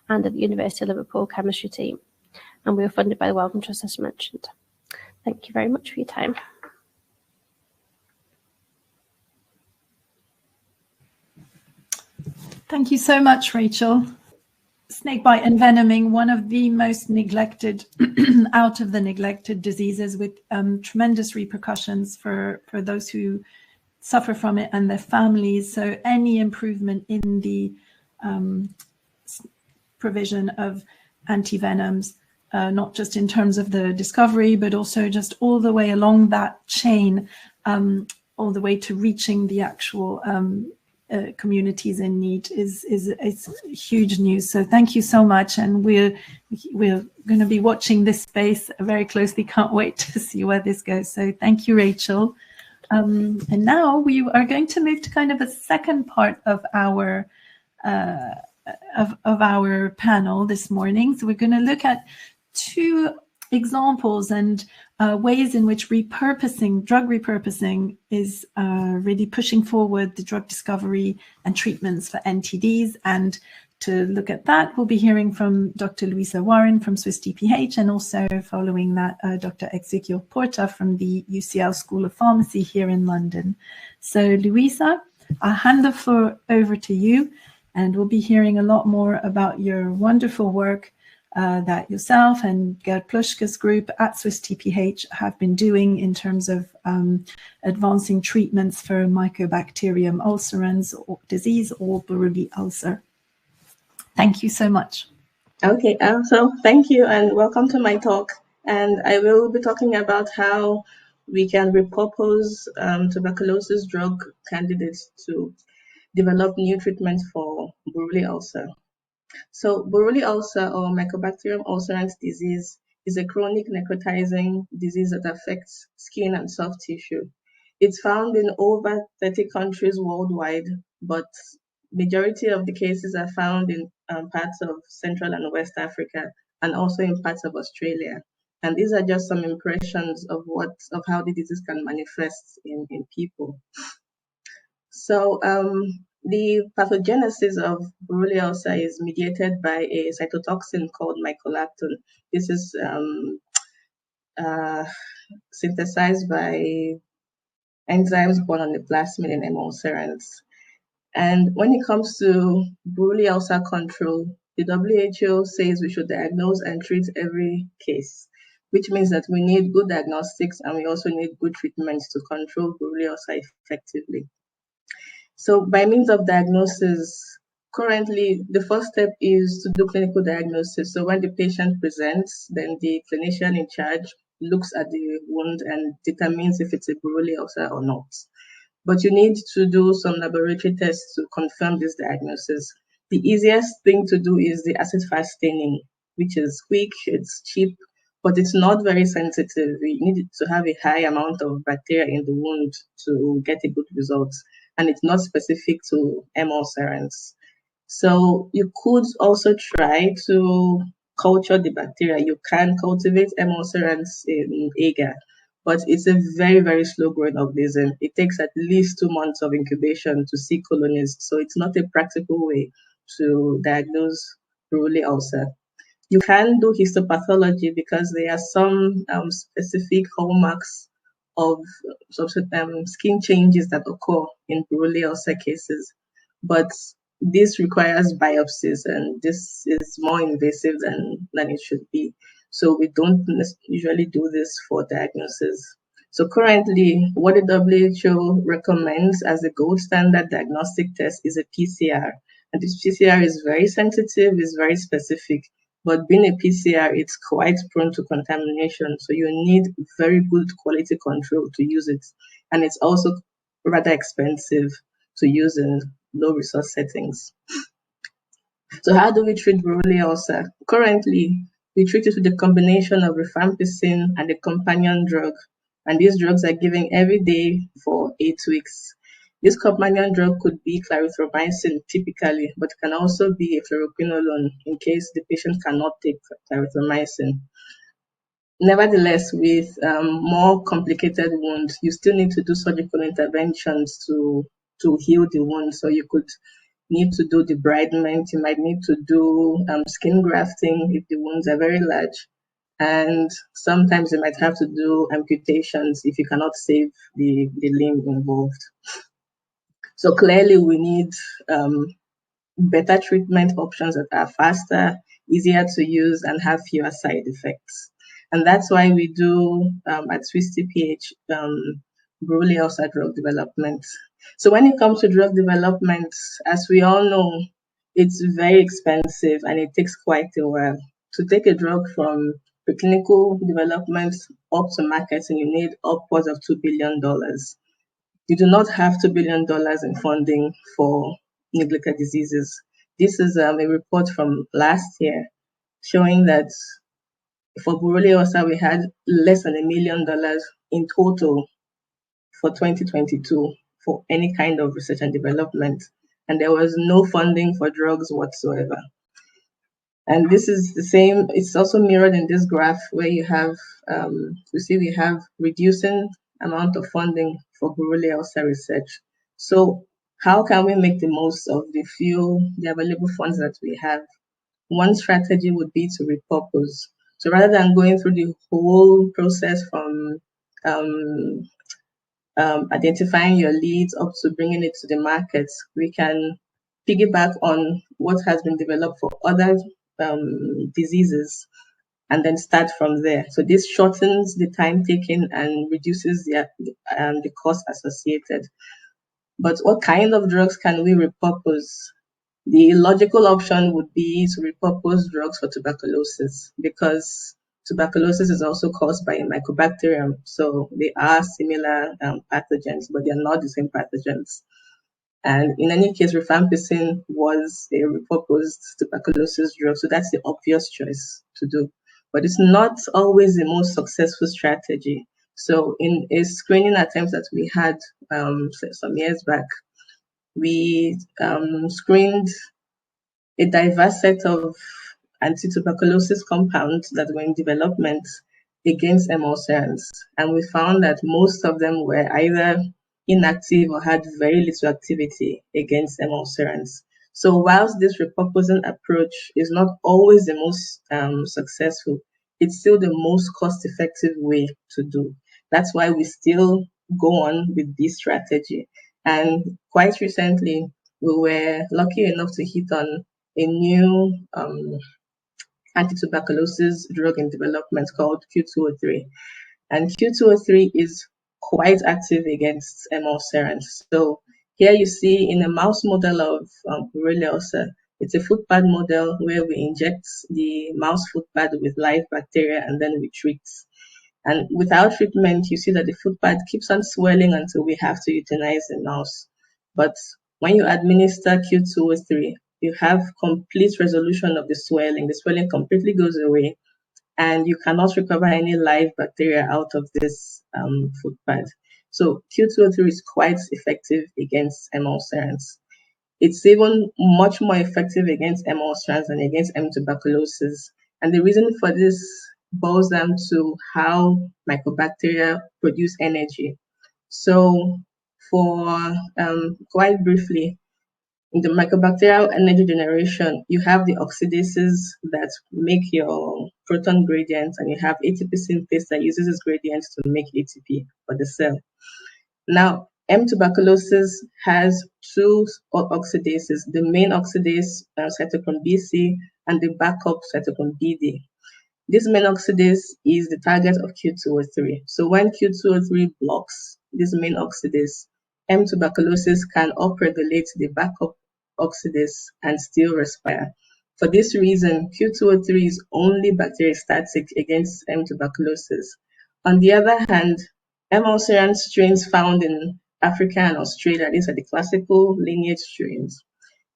and at the University of Liverpool chemistry team. And we were funded by the Wellcome Trust, as mentioned. Thank you very much for your time.
Thank you so much, Rachel. Snakebite envenoming, one of the most neglected, out of the neglected diseases, with tremendous repercussions for those who suffer from it and their families. So any improvement in the provision of antivenoms, not just in terms of the discovery, but also just all the way along that chain, all the way to reaching the actual communities in need is huge news. So thank you so much, and we're going to be watching this space very closely. Can't wait to see where this goes. So thank you, Rachel. And now we are going to move to kind of a second part of our our panel this morning. So we're going to look at two examples and ways in which drug repurposing is really pushing forward the drug discovery and treatments for NTDs. And to look at that, we'll be hearing from Dr. Louisa Warren from Swiss DPH, and also following that, Dr. Ezequiel Porta from the UCL School of Pharmacy here in London. So Louisa, I'll hand the floor over to you, and we'll be hearing a lot more about your wonderful work that yourself and Gerd Pluschke's group at Swiss TPH have been doing in terms of advancing treatments for Mycobacterium ulcerans disease, or Buruli ulcer. Thank you so much.
Okay, so thank you and welcome to my talk. And I will be talking about how we can repurpose tuberculosis drug candidates to develop new treatments for Buruli ulcer. So Buruli ulcer, or Mycobacterium ulcerans disease, is a chronic necrotizing disease that affects skin and soft tissue. It's found in over 30 countries worldwide, but majority of the cases are found in parts of Central and West Africa, and also in parts of Australia. And these are just some impressions of how the disease can manifest in people. So the pathogenesis of Buruli ulcer is mediated by a cytotoxin called mycolaptone. This is synthesized by enzymes born on the plasmid in M. ulcerans. And when it comes to Buruli ulcer control, the WHO says we should diagnose and treat every case, which means that we need good diagnostics and we also need good treatments to control Buruli ulcer effectively. So by means of diagnosis, currently the first step is to do clinical diagnosis. So when the patient presents, then the clinician in charge looks at the wound and determines if it's a Buruli ulcer or not. But you need to do some laboratory tests to confirm this diagnosis. The easiest thing to do is the acid-fast staining, which is quick, it's cheap, but it's not very sensitive. You need to have a high amount of bacteria in the wound to get a good result. And it's not specific to M. ulcerans. So you could also try to culture the bacteria. You can cultivate M. ulcerans in agar, but it's a very, very slow growing organism. It takes at least 2 months of incubation to see colonies. So it's not a practical way to diagnose Buruli ulcer. You can do histopathology because there are some specific hallmarks of skin changes that occur in Buruli ulcer cases. But this requires biopsies, and this is more invasive than it should be. So we don't usually do this for diagnosis. So currently, what the WHO recommends as the gold standard diagnostic test is a PCR. And this PCR is very sensitive, is very specific. But being a PCR, it's quite prone to contamination. So you need very good quality control to use it. And it's also rather expensive to use in low resource settings. So how do we treat Buruli ulcer? Currently, we treat it with a combination of rifampicin and a companion drug. And these drugs are given every day for 8 weeks. This companion drug could be clarithromycin typically, but can also be a fluoroquinolone in case the patient cannot take clarithromycin. Nevertheless, with more complicated wounds, you still need to do surgical interventions to heal the wound. So you could need to do debridement, you might need to do skin grafting if the wounds are very large. And sometimes you might have to do amputations if you cannot save the limb involved. So clearly we need better treatment options that are faster, easier to use, and have fewer side effects. And that's why we do at Swiss TPH Buruli ulcer drug development. So when it comes to drug development, as we all know, it's very expensive and it takes quite a while. To take a drug from preclinical development up to marketing, you need upwards of $2 billion. You do not have $2 billion in funding for neglected diseases. This is a report from last year showing that for Buruli ulcer, we had less than $1 million in total for 2022 for any kind of research and development. And there was no funding for drugs whatsoever. And this is the same, it's also mirrored in this graph where you have, you see we have reducing amount of funding for Buruli ulcer research. So how can we make the most of the available funds that we have? One strategy would be to repurpose. So rather than going through the whole process from identifying your leads up to bringing it to the market, we can piggyback on what has been developed for other diseases and then start from there. So this shortens the time taken and reduces the cost associated. But what kind of drugs can we repurpose? The logical option would be to repurpose drugs for tuberculosis, because tuberculosis is also caused by a mycobacterium. So they are similar pathogens, but they are not the same pathogens. And in any case, rifampicin was a repurposed tuberculosis drug. So that's the obvious choice to do. But it's not always the most successful strategy. So in a screening attempt that we had some years back, we screened a diverse set of anti-tuberculosis compounds that were in development against emulsirants. And we found that most of them were either inactive or had very little activity against emulsirants. So whilst this repurposing approach is not always the most successful, it's still the most cost-effective way to do. That's why we still go on with this strategy. And quite recently, we were lucky enough to hit on a new anti-tuberculosis drug in development called Q203. And Q203 is quite active against emulsirants. So here you see in a mouse model of Buruli ulcer, it's a footpad model where we inject the mouse footpad with live bacteria and then we treat. And without treatment, you see that the footpad keeps on swelling until we have to euthanize the mouse. But when you administer Q203, you have complete resolution of the swelling. The swelling completely goes away, and you cannot recover any live bacteria out of this footpad. So Q203 is quite effective against emulsirants. It's even much more effective against emulsirants than against M. tuberculosis. And the reason for this boils down to how mycobacteria produce energy. So for quite briefly, in the mycobacterial energy generation, you have the oxidases that make your proton gradients, and you have ATP synthase that uses its gradients to make ATP for the cell. Now, M. tuberculosis has two oxidases, the main oxidase, cytochrome BC, and the backup cytochrome BD. This main oxidase is the target of Q203. So when Q203 blocks this main oxidase, M. tuberculosis can upregulate the backup oxidase and still respire. For this reason, Q203 is only bacteriostatic against M. tuberculosis. On the other hand, M. ulcerans strains found in Africa and Australia, these are the classical lineage strains,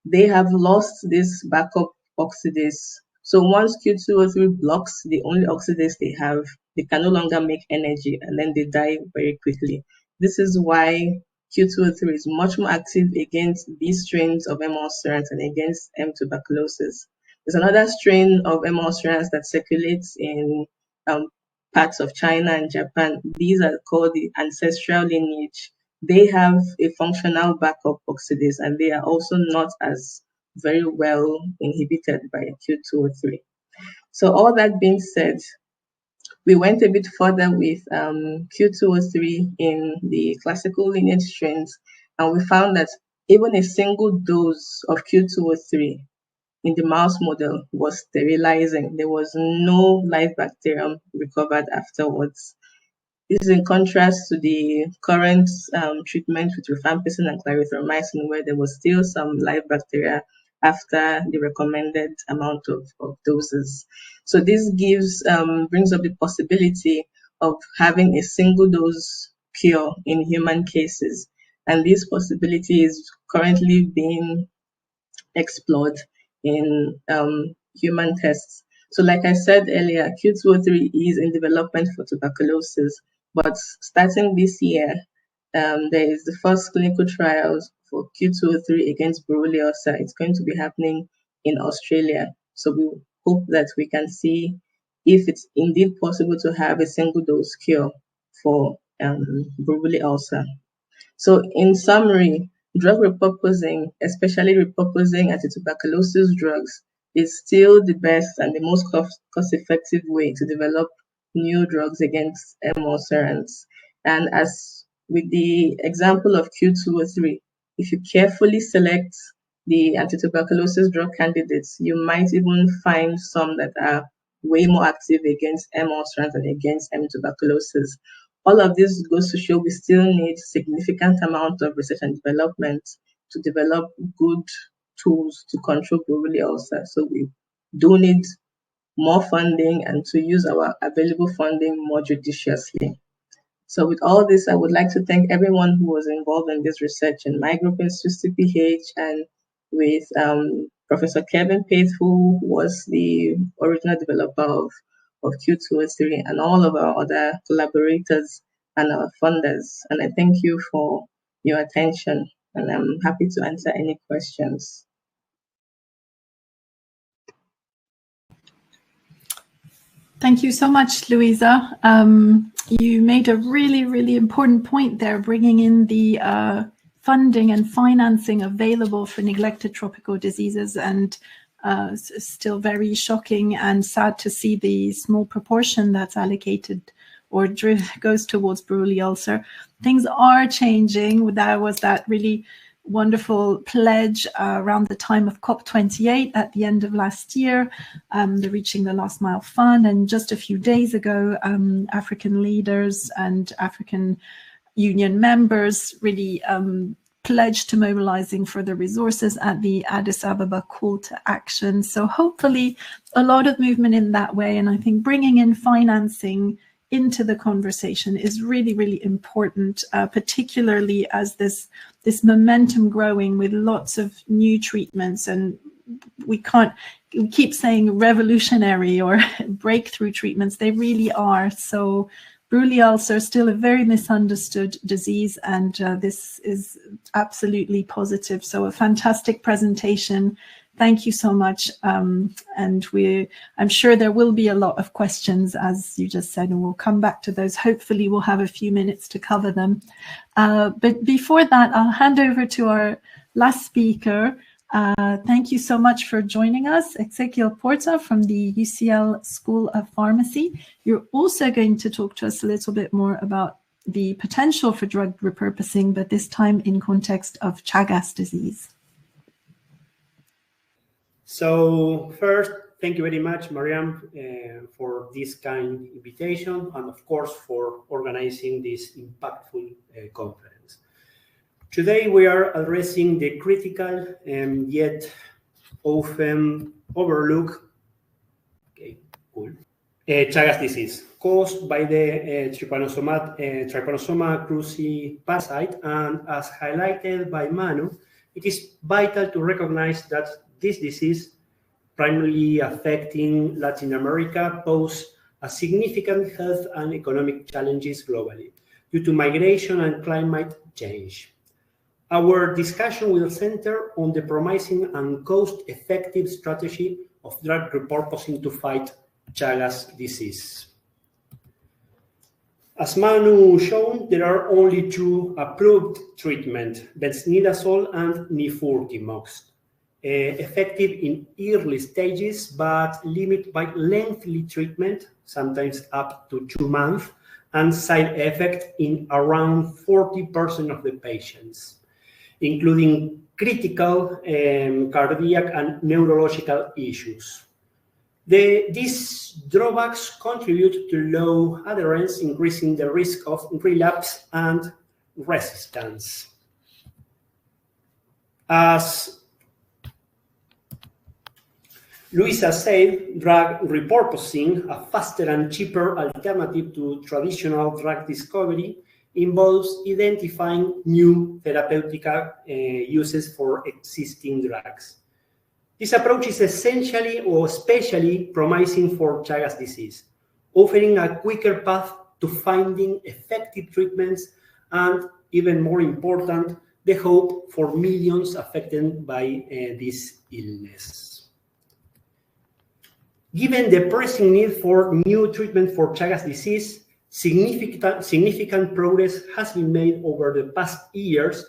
they have lost this backup oxidase. So once Q203 blocks the only oxidase they have, they can no longer make energy and then they die very quickly. This is why Q203 is much more active against these strains of M. ulcerans and against M. tuberculosis. There's another strain of M. ulcerans that circulates in parts of China and Japan. These are called the ancestral lineage. They have a functional backup oxidase and they are also not as very well inhibited by Q203. So all that being said, we went a bit further with Q203 in the classical lineage strains, and we found that even a single dose of Q203 in the mouse model was sterilizing. There was no live bacterium recovered afterwards. This is in contrast to the current treatment with rifampicin and clarithromycin, where there was still some live bacteria after the recommended amount of doses. So this brings up the possibility of having a single dose cure in human cases. And this possibility is currently being explored in human tests. So like I said earlier, Q203 is in development for tuberculosis, but starting this year, there is the first clinical trials for Q203 against borreliosa. It's going to be happening in Australia. So we hope that we can see if it's indeed possible to have a single dose cure for borreliosa. So in summary, drug repurposing, especially repurposing anti-tuberculosis drugs, is still the best and the most cost-effective way to develop new drugs against M. ulcerans. And as with the example of Q203, if you carefully select the anti-tuberculosis drug candidates, you might even find some that are way more active against M. ulcerans and against M. tuberculosis. All of this goes to show we still need significant amount of research and development to develop good tools to control borreliosa. So we do need more funding and to use our available funding more judiciously. So with all this, I would like to thank everyone who was involved in this research in my group in SUSTPH and with Professor Kevin Pate, who was the original developer of Q203, and all of our other collaborators and our funders. And I thank you for your attention, and I'm happy to answer any questions.
Thank you so much, Louisa. You made a really, really important point there, bringing in the funding and financing available for neglected tropical diseases, and still very shocking and sad to see the small proportion that's allocated or goes towards borreliosa. Things are changing. There was that really wonderful pledge around the time of COP28 at the end of last year, the Reaching the Last Mile Fund. And just a few days ago, African leaders and African Union members really pledged to mobilizing further resources at the Addis Ababa call to action. So hopefully a lot of movement in that way. And I think bringing in financing into the conversation is really, really important, particularly as this momentum growing with lots of new treatments. And we keep saying revolutionary or breakthrough treatments. They really are. So borreliosa is still a very misunderstood disease, and this is absolutely positive. So a fantastic presentation. Thank you so much. And I'm sure there will be a lot of questions, as you just said, and we'll come back to those. Hopefully we'll have a few minutes to cover them. But before that, I'll hand over to our last speaker. Thank you so much for joining us, Ezequiel Porta from the UCL School of Pharmacy. You're also going to talk to us a little bit more about the potential for drug repurposing, but this time in context of Chagas disease.
So first, thank you very much, Mariam, for this kind invitation and, of course, for organizing this impactful conference. Today, we are addressing the critical and yet often overlooked Chagas disease caused by the Trypanosoma cruzi parasite, and as highlighted by Manu, it is vital to recognize that this disease, primarily affecting Latin America, poses a significant health and economic challenges globally due to migration and climate change. Our discussion will center on the promising and cost-effective strategy of drug repurposing to fight Chagas disease. As Manu shown, there are only two approved treatments, benznidazole and nifurtimox, effective in early stages but limited by lengthy treatment, sometimes up to 2 months, and side effect in around 40% of the patients, including critical cardiac and neurological issues. These drawbacks contribute to low adherence, increasing the risk of relapse and resistance. As Luisa said, drug repurposing, a faster and cheaper alternative to traditional drug discovery, involves identifying new therapeutic uses for existing drugs. This approach is essentially or especially promising for Chagas disease, offering a quicker path to finding effective treatments and, even more important, the hope for millions affected by this illness. Given the pressing need for new treatment for Chagas disease, significant progress has been made over the past years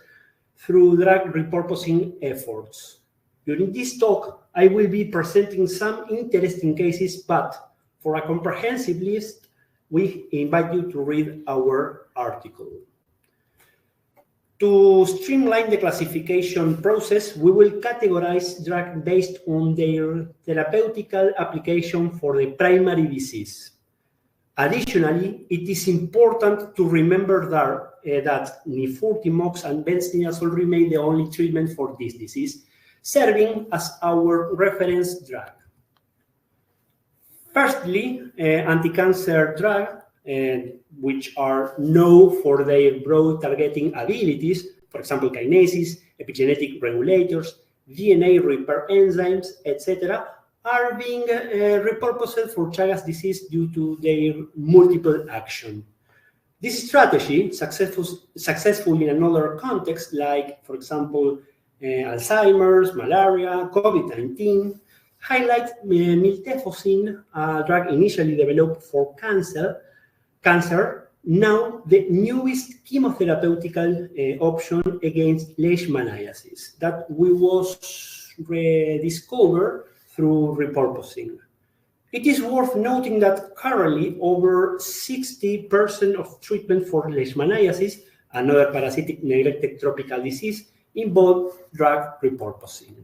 through drug repurposing efforts. During this talk, I will be presenting some interesting cases, but for a comprehensive list, we invite you to read our article. To streamline the classification process, we will categorize drugs based on their therapeutic application for the primary disease. Additionally, it is important to remember that nifurtimox and benznidazole remain the only treatment for this disease, serving as our reference drug. Firstly, anti-cancer drugs, which are known for their broad targeting abilities, for example, kinases, epigenetic regulators, DNA repair enzymes, etc., are being repurposed for Chagas disease due to their multiple action. This strategy, successful in another context, like, for example, Alzheimer's, malaria, COVID-19, highlight miltefosine, a drug initially developed for cancer, now the newest chemotherapeutic option against leishmaniasis that we was rediscovered through repurposing. It is worth noting that currently over 60% of treatment for leishmaniasis, another parasitic neglected tropical disease, involve drug repurposing.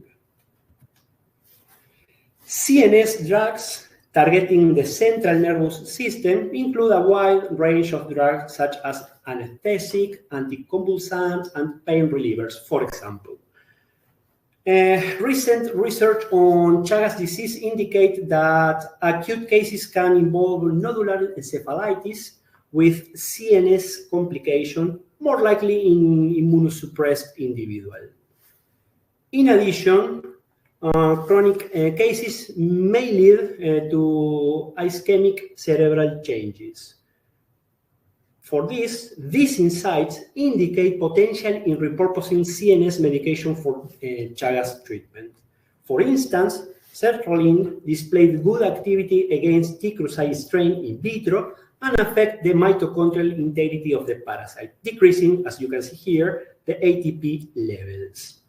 CNS drugs targeting the central nervous system include a wide range of drugs such as anesthetic, anticonvulsants, and pain relievers, for example. Recent research on Chagas disease indicate that acute cases can involve nodular encephalitis with CNS complication, more likely in immunosuppressed individual. In addition, chronic cases may lead to ischemic cerebral changes. For this, these insights indicate potential in repurposing CNS medication for Chagas treatment. For instance, sertraline displayed good activity against T. cruzi strain in vitro and affect the mitochondrial integrity of the parasite, decreasing, as you can see here, the ATP levels.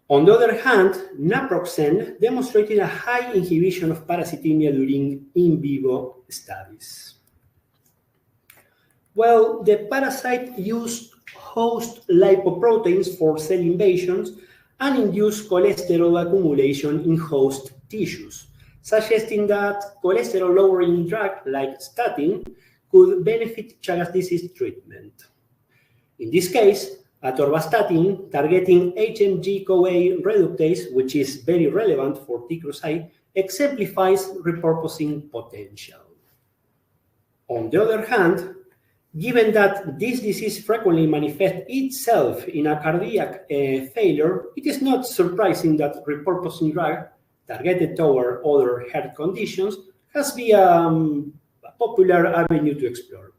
On the other hand, naproxen demonstrated a high inhibition of parasitemia during in vivo studies. Well, the parasite used host lipoproteins for cell invasions and induced cholesterol accumulation in host tissues, suggesting that cholesterol-lowering drug like statin could benefit Chagas disease treatment. In this case, atorvastatin, targeting HMG-CoA reductase, which is very relevant for T. cruzi, exemplifies repurposing potential. On the other hand, given that this disease frequently manifests itself in a cardiac failure, it is not surprising that repurposing drug targeted toward other heart conditions has been a popular avenue to explore.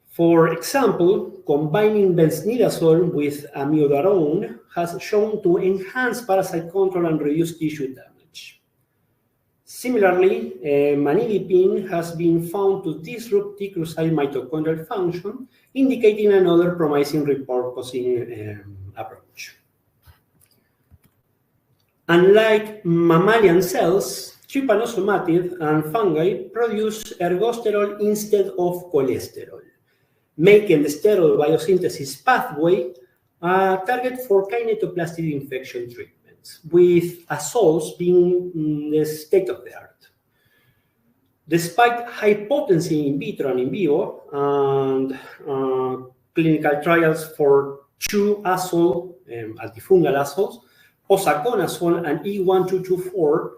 For example, combining benznidazole with amiodarone has shown to enhance parasite control and reduce tissue damage. Similarly, manidipine has been found to disrupt T. cruzi mitochondrial function, indicating another promising repurposing approach. Unlike mammalian cells, trypanosomatid and fungi produce ergosterol instead of cholesterol, making the sterol biosynthesis pathway a target for kinetoplastid infection treatments, with azoles being the state-of-the-art. Despite high potency in vitro and in vivo, and clinical trials for two azole, antifungal azoles, posaconazole and E1224,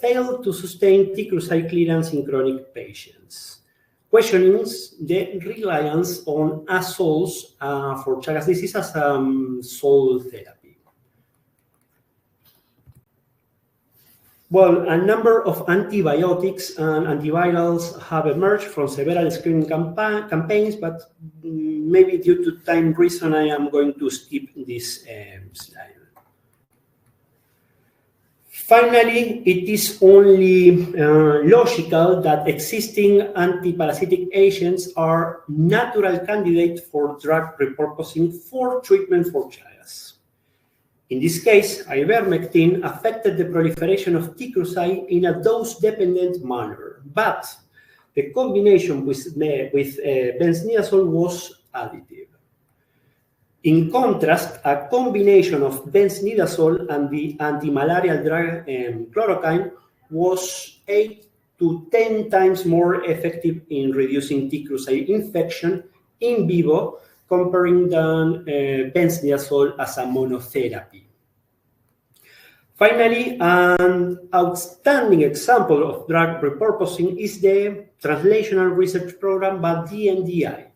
failed to sustain T. cruzi clearance in chronic patients, questioning the reliance on azoles for Chagas disease as sole therapy. Well, a number of antibiotics and antivirals have emerged from several screening campaigns, but maybe due to time reason, I am going to skip this slide. Finally, it is only logical that existing antiparasitic agents are natural candidates for drug repurposing for treatment for Chagas. In this case, ivermectin affected the proliferation of T. cruzi in a dose-dependent manner, but the combination with benznidazole was additive. In contrast, a combination of benznidazole and the antimalarial drug chloroquine was 8 to 10 times more effective in reducing T. cruzi infection in vivo, comparing than benznidazole as a monotherapy. Finally, an outstanding example of drug repurposing is the translational research program by the NTDs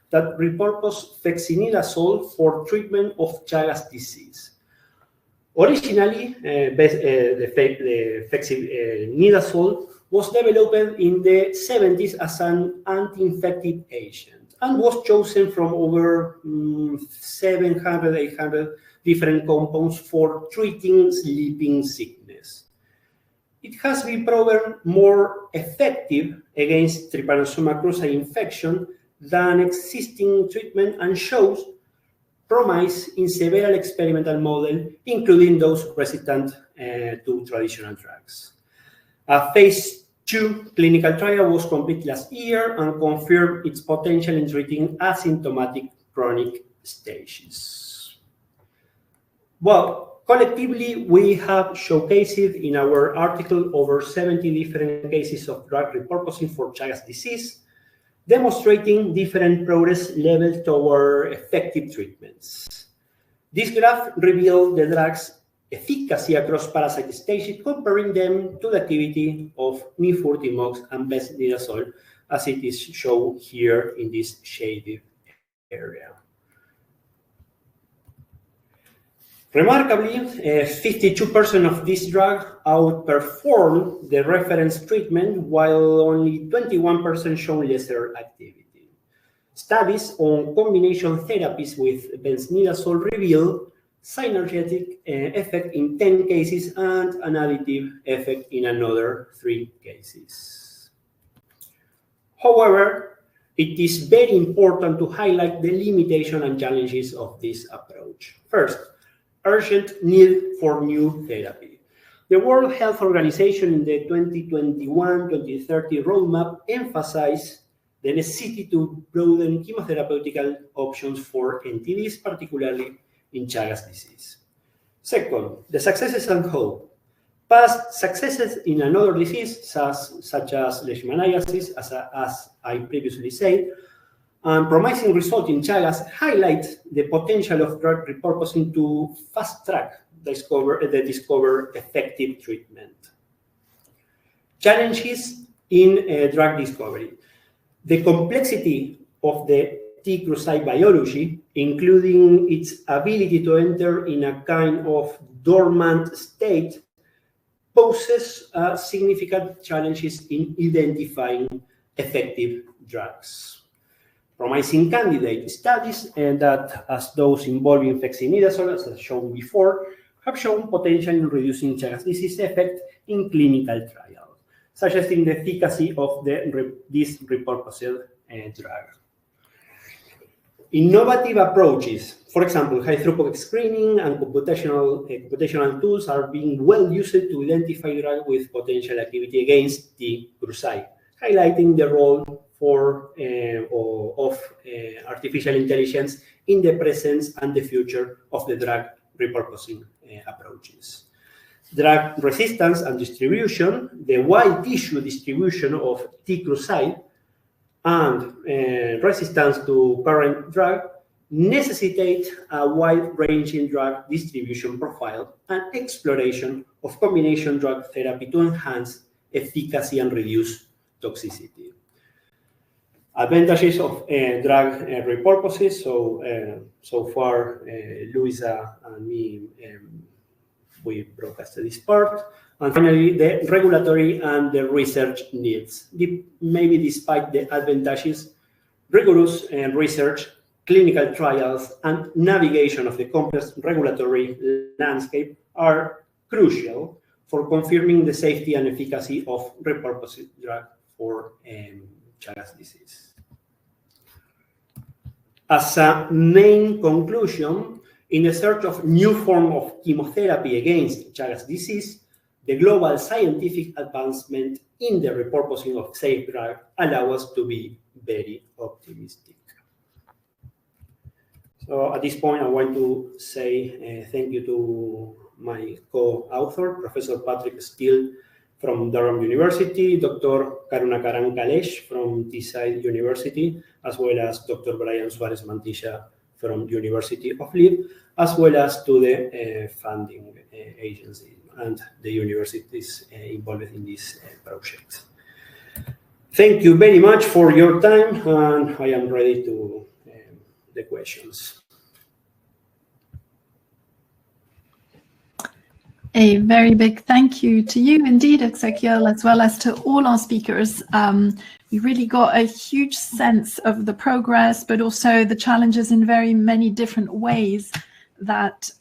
that repurposed fexinidazole for treatment of Chagas disease. Originally, the fexinidazole was developed in the 70s as an anti-infective agent and was chosen from over 700, 800 different compounds for treating sleeping sickness. It has been proven more effective against Trypanosoma cruzi infection than existing treatment and shows promise in several experimental models, including those resistant to traditional drugs. A phase 2 clinical trial was completed last year and confirmed its potential in treating asymptomatic chronic stages. Well, collectively, we have showcased in our article over 70 different cases of drug repurposing for Chagas disease, demonstrating different progress levels toward effective treatments. This graph reveals the drug's efficacy across parasite stages, comparing them to the activity of nifurtimox and benznidazole, as it is shown here in this shaded area. Remarkably, 52% of this drug outperformed the reference treatment, while only 21% showed lesser activity. Studies on combination therapies with benznidazole reveal synergetic effect in 10 cases and an additive effect in another 3 cases. However, it is very important to highlight the limitations and challenges of this approach. First, urgent need for new therapy. The World Health Organization in the 2021-2030 roadmap emphasized the necessity to broaden chemotherapeutic options for NTDs, particularly in Chagas disease. Second, the successes and hope. Past successes in another disease, such as leishmaniasis, as I previously said, and promising result in Chagas highlight the potential of drug repurposing to fast-track the discover effective treatment. Challenges in drug discovery. The complexity of the T. cruzi biology, including its ability to enter in a kind of dormant state, poses significant challenges in identifying effective drugs. Promising candidate studies, and that, as those involving fexinidazole, as shown before, have shown potential in reducing Chagas disease effect in clinical trials, suggesting the efficacy of this repurposed drug. Innovative approaches, for example, high-throughput screening and computational tools are being well used to identify drugs with potential activity against T. cruzi, highlighting the role of artificial intelligence in the present and the future of the drug repurposing approaches. Drug resistance and distribution, the wide tissue distribution of T. cruzi and resistance to parent drug necessitate a wide-ranging drug distribution profile and exploration of combination drug therapy to enhance efficacy and reduce toxicity. Advantages of drug repurposes. So far, Luisa and me, we broadcasted this part. And finally, the regulatory and the research needs. Maybe despite the advantages, rigorous research, clinical trials, and navigation of the complex regulatory landscape are crucial for confirming the safety and efficacy of repurposed drug for Chagas disease. As a main conclusion, in the search of new form of chemotherapy against Chagas disease, the global scientific advancement in the repurposing of safe drug allow us to be very optimistic. So at this point, I want to say thank you to my co-author, Professor Patrick Steele from Durham University, Dr. Karunakaran Kalesh from Teesside University, as well as Dr. Brian Suarez Mantilla from University of Leeds, as well as to the funding agency and the universities involved in this project. Thank you very much for your time, and I am ready to the questions.
A very big thank you to you indeed, Ezequiel, as well as to all our speakers. We really got a huge sense of the progress, but also the challenges in very many different ways that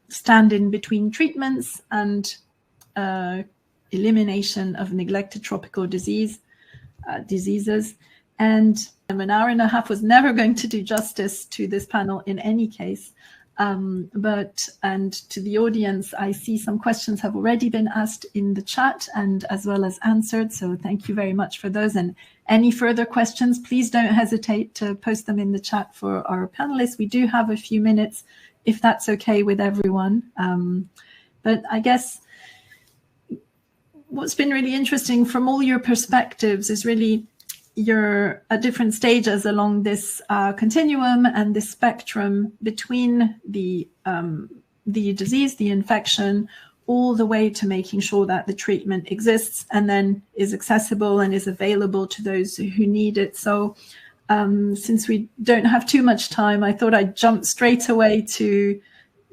stand in between treatments and elimination of neglected tropical diseases. And an hour and a half was never going to do justice to this panel in any case. And to the audience, I see some questions have already been asked in the chat and as well as answered. So thank you very much for those. And any further questions, please don't hesitate to post them in the chat for our panelists. We do have a few minutes, if that's okay with everyone. But I guess what's been really interesting from all your perspectives is really you're at different stages along this continuum and this spectrum between the disease, the infection, all the way to making sure that the treatment exists and then is accessible and is available to those who need it. So since we don't have too much time, I thought I'd jump straight away to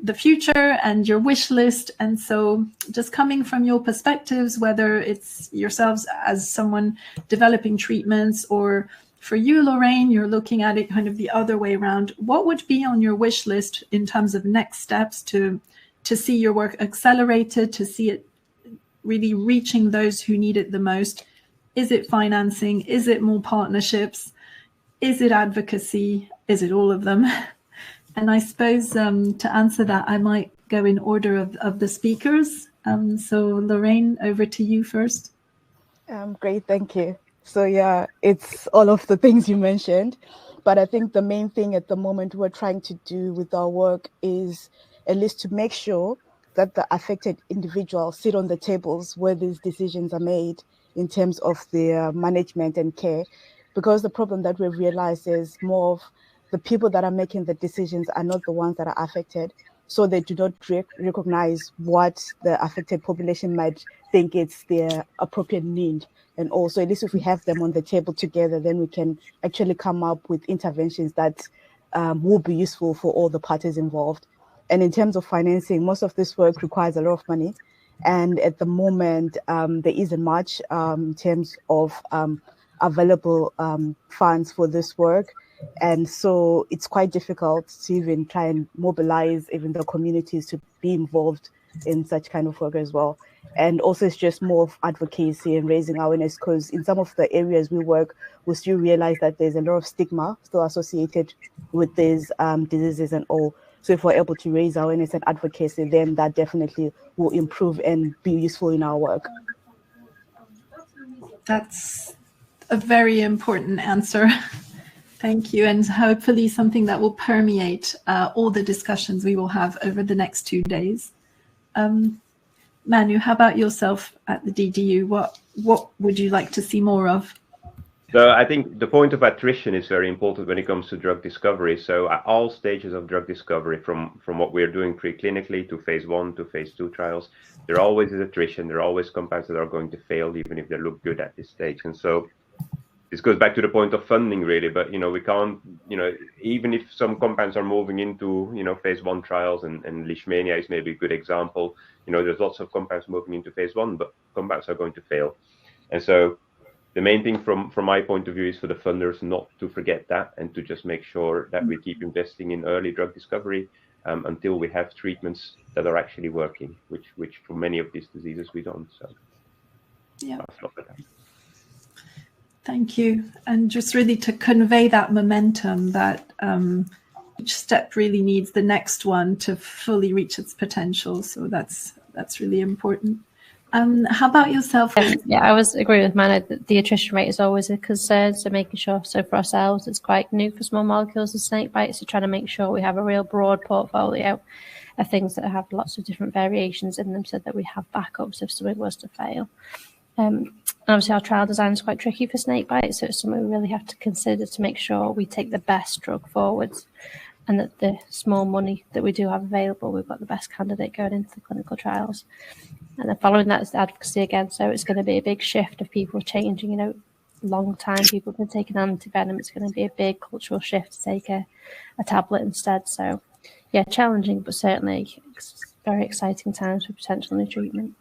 the future and your wish list. And so just coming from your perspectives, whether it's yourselves as someone developing treatments or for you, Lorraine, you're looking at it kind of the other way around. What would be on your wish list in terms of next steps to see your work accelerated, to see it really reaching those who need it the most? Is it financing? Is it more partnerships? Is it advocacy? Is it all of them? And I suppose to answer that, I might go in order of the speakers. So Lorraine, over to you first.
Great, thank you. So yeah, it's all of the things you mentioned, but I think the main thing at the moment we're trying to do with our work is at least to make sure that the affected individuals sit on the tables where these decisions are made in terms of their management and care, because the problem that we've realized is more of the people that are making the decisions are not the ones that are affected. So they do not recognize what the affected population might think it's their appropriate need. And also, at least if we have them on the table together, then we can actually come up with interventions that will be useful for all the parties involved. And in terms of financing, most of this work requires a lot of money. And at the moment, there isn't much in terms of available funds for this work. And so it's quite difficult to even try and mobilize even the communities to be involved in such kind of work as well. And also it's just more of advocacy and raising awareness, because in some of the areas we work, we still realize that there's a lot of stigma still associated with these diseases and all. So if we're able to raise awareness and advocacy, then that definitely will improve and be useful in our work.
That's a very important answer. Thank you, and hopefully something that will permeate all the discussions we will have over the next 2 days. Manu, how about yourself at the DDU? What would you like to see more of?
So I think the point of attrition is very important when it comes to drug discovery. So at all stages of drug discovery, from what we're doing preclinically to phase 1 to phase 2 trials, there always is attrition. There are always compounds that are going to fail, even if they look good at this stage. And so this goes back to the point of funding, really. But, we can't, even if some compounds are moving into, phase 1 trials, and Leishmania is maybe a good example, there's lots of compounds moving into phase 1, but compounds are going to fail. And so the main thing from my point of view is for the funders not to forget that, and to just make sure that we keep investing in early drug discovery until we have treatments that are actually working, which for many of these diseases we don't. So
yeah.
I'll stop at that.
Thank you. And just really to convey that momentum, that each step really needs the next one to fully reach its potential. So that's really important. How about yourself?
Yeah, I was agree with Manu that the attrition rate is always a concern. So making sure, so for ourselves, it's quite new for small molecules and snake bites. So trying to make sure we have a real broad portfolio of things that have lots of different variations in them, so that we have backups if something was to fail. And obviously our trial design is quite tricky for snake bites, so it's something we really have to consider to make sure we take the best drug forwards, and that the small money that we do have available, we've got the best candidate going into the clinical trials. And then following that is the advocacy again. So it's going to be a big shift of people changing, long time people have been taking antivenom. It's going to be a big cultural shift to take a tablet instead. So yeah, challenging, but certainly very exciting times for potential new treatment.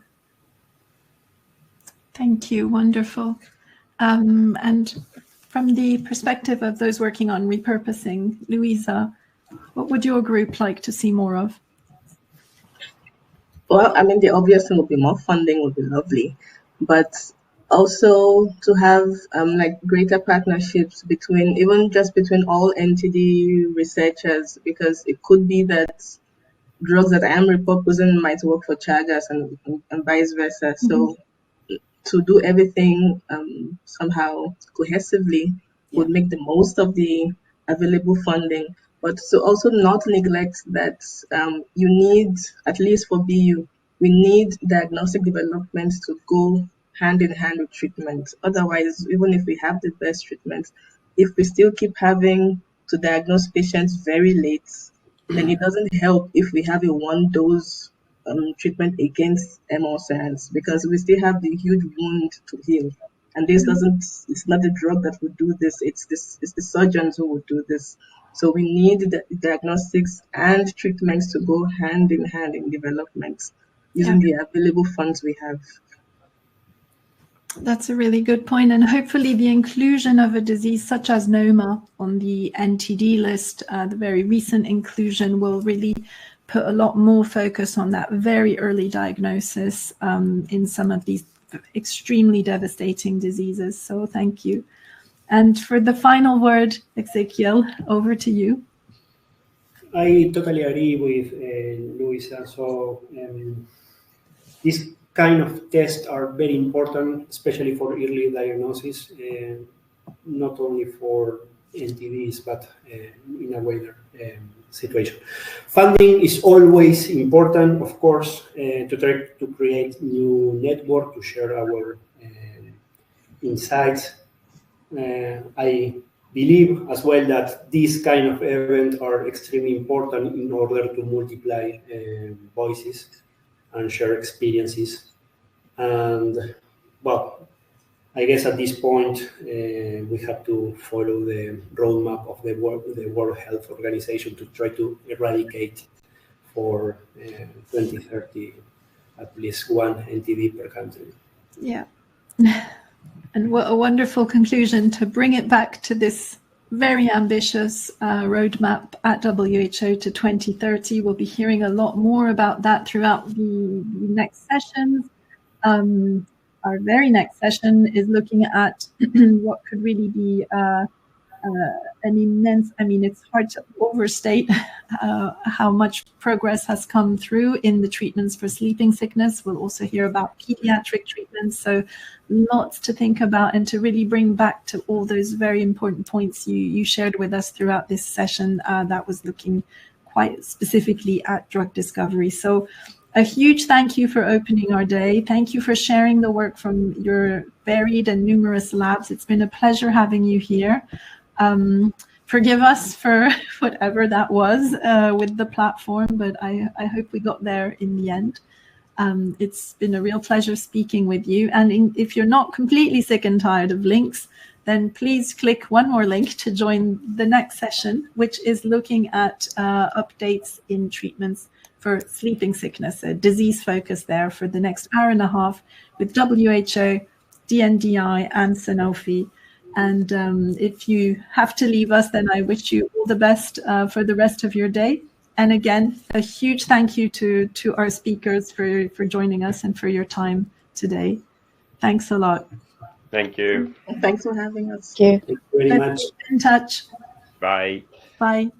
Thank you. Wonderful. And from the perspective of those working on repurposing, Louisa, what would your group like to see more of?
Well, the obvious thing would be more funding would be lovely, but also to have greater partnerships between all NTD researchers, because it could be that drugs that I am repurposing might work for Chagas and vice versa. Mm-hmm. So to do everything somehow cohesively would make the most of the available funding, but to also not neglect that you need, at least for BU, we need diagnostic development to go hand in hand with treatment. Otherwise, even if we have the best treatment, if we still keep having to diagnose patients very late, then it doesn't help if we have a one-dose treatment against MLSANs, because we still have the huge wound to heal. And it's not the drug that would do this, it's the surgeons who would do this. So we need the diagnostics and treatments to go hand in hand in development using the available funds we have.
That's a really good point. And hopefully the inclusion of a disease such as NOMA on the NTD list, the very recent inclusion, will really put a lot more focus on that very early diagnosis in some of these extremely devastating diseases. So thank you. And for the final word, Ezequiel, over to you.
I totally agree with Louisa. So these kind of tests are very important, especially for early diagnosis, not only for NTDs, but in a wider situation. Funding is always important, of course, to try to create new network to share our insights. I believe as well that these kind of events are extremely important in order to multiply voices and share experiences. And well, I guess at this point we have to follow the roadmap of the World Health Organization to try to eradicate for 2030 at least one NTD per country.
Yeah. And what a wonderful conclusion to bring it back to this very ambitious roadmap at WHO to 2030. We'll be hearing a lot more about that throughout the next sessions. Our very next session is looking at what could really be an immense, I mean, it's hard to overstate how much progress has come through in the treatments for sleeping sickness. We'll also hear about pediatric treatments. So lots to think about and to really bring back to all those very important points you shared with us throughout this session that was looking quite specifically at drug discovery. So a huge thank you for opening our day. Thank you for sharing the work from your varied and numerous labs. It's been a pleasure having you here. Forgive us for whatever that was with the platform, but I hope we got there in the end. It's been a real pleasure speaking with you. And if you're not completely sick and tired of links, then please click one more link to join the next session, which is looking at updates in treatments for sleeping sickness, a disease focus there for the next hour and a half with WHO, DNDi, and Sanofi. And if you have to leave us, then I wish you all the best for the rest of your day. And again, a huge thank you to our speakers for joining us and for your time today. Thanks a lot.
Thank you.
Thanks for having us.
Thank you.
Thank you very much.
Let's keep in touch.
Bye.
Bye.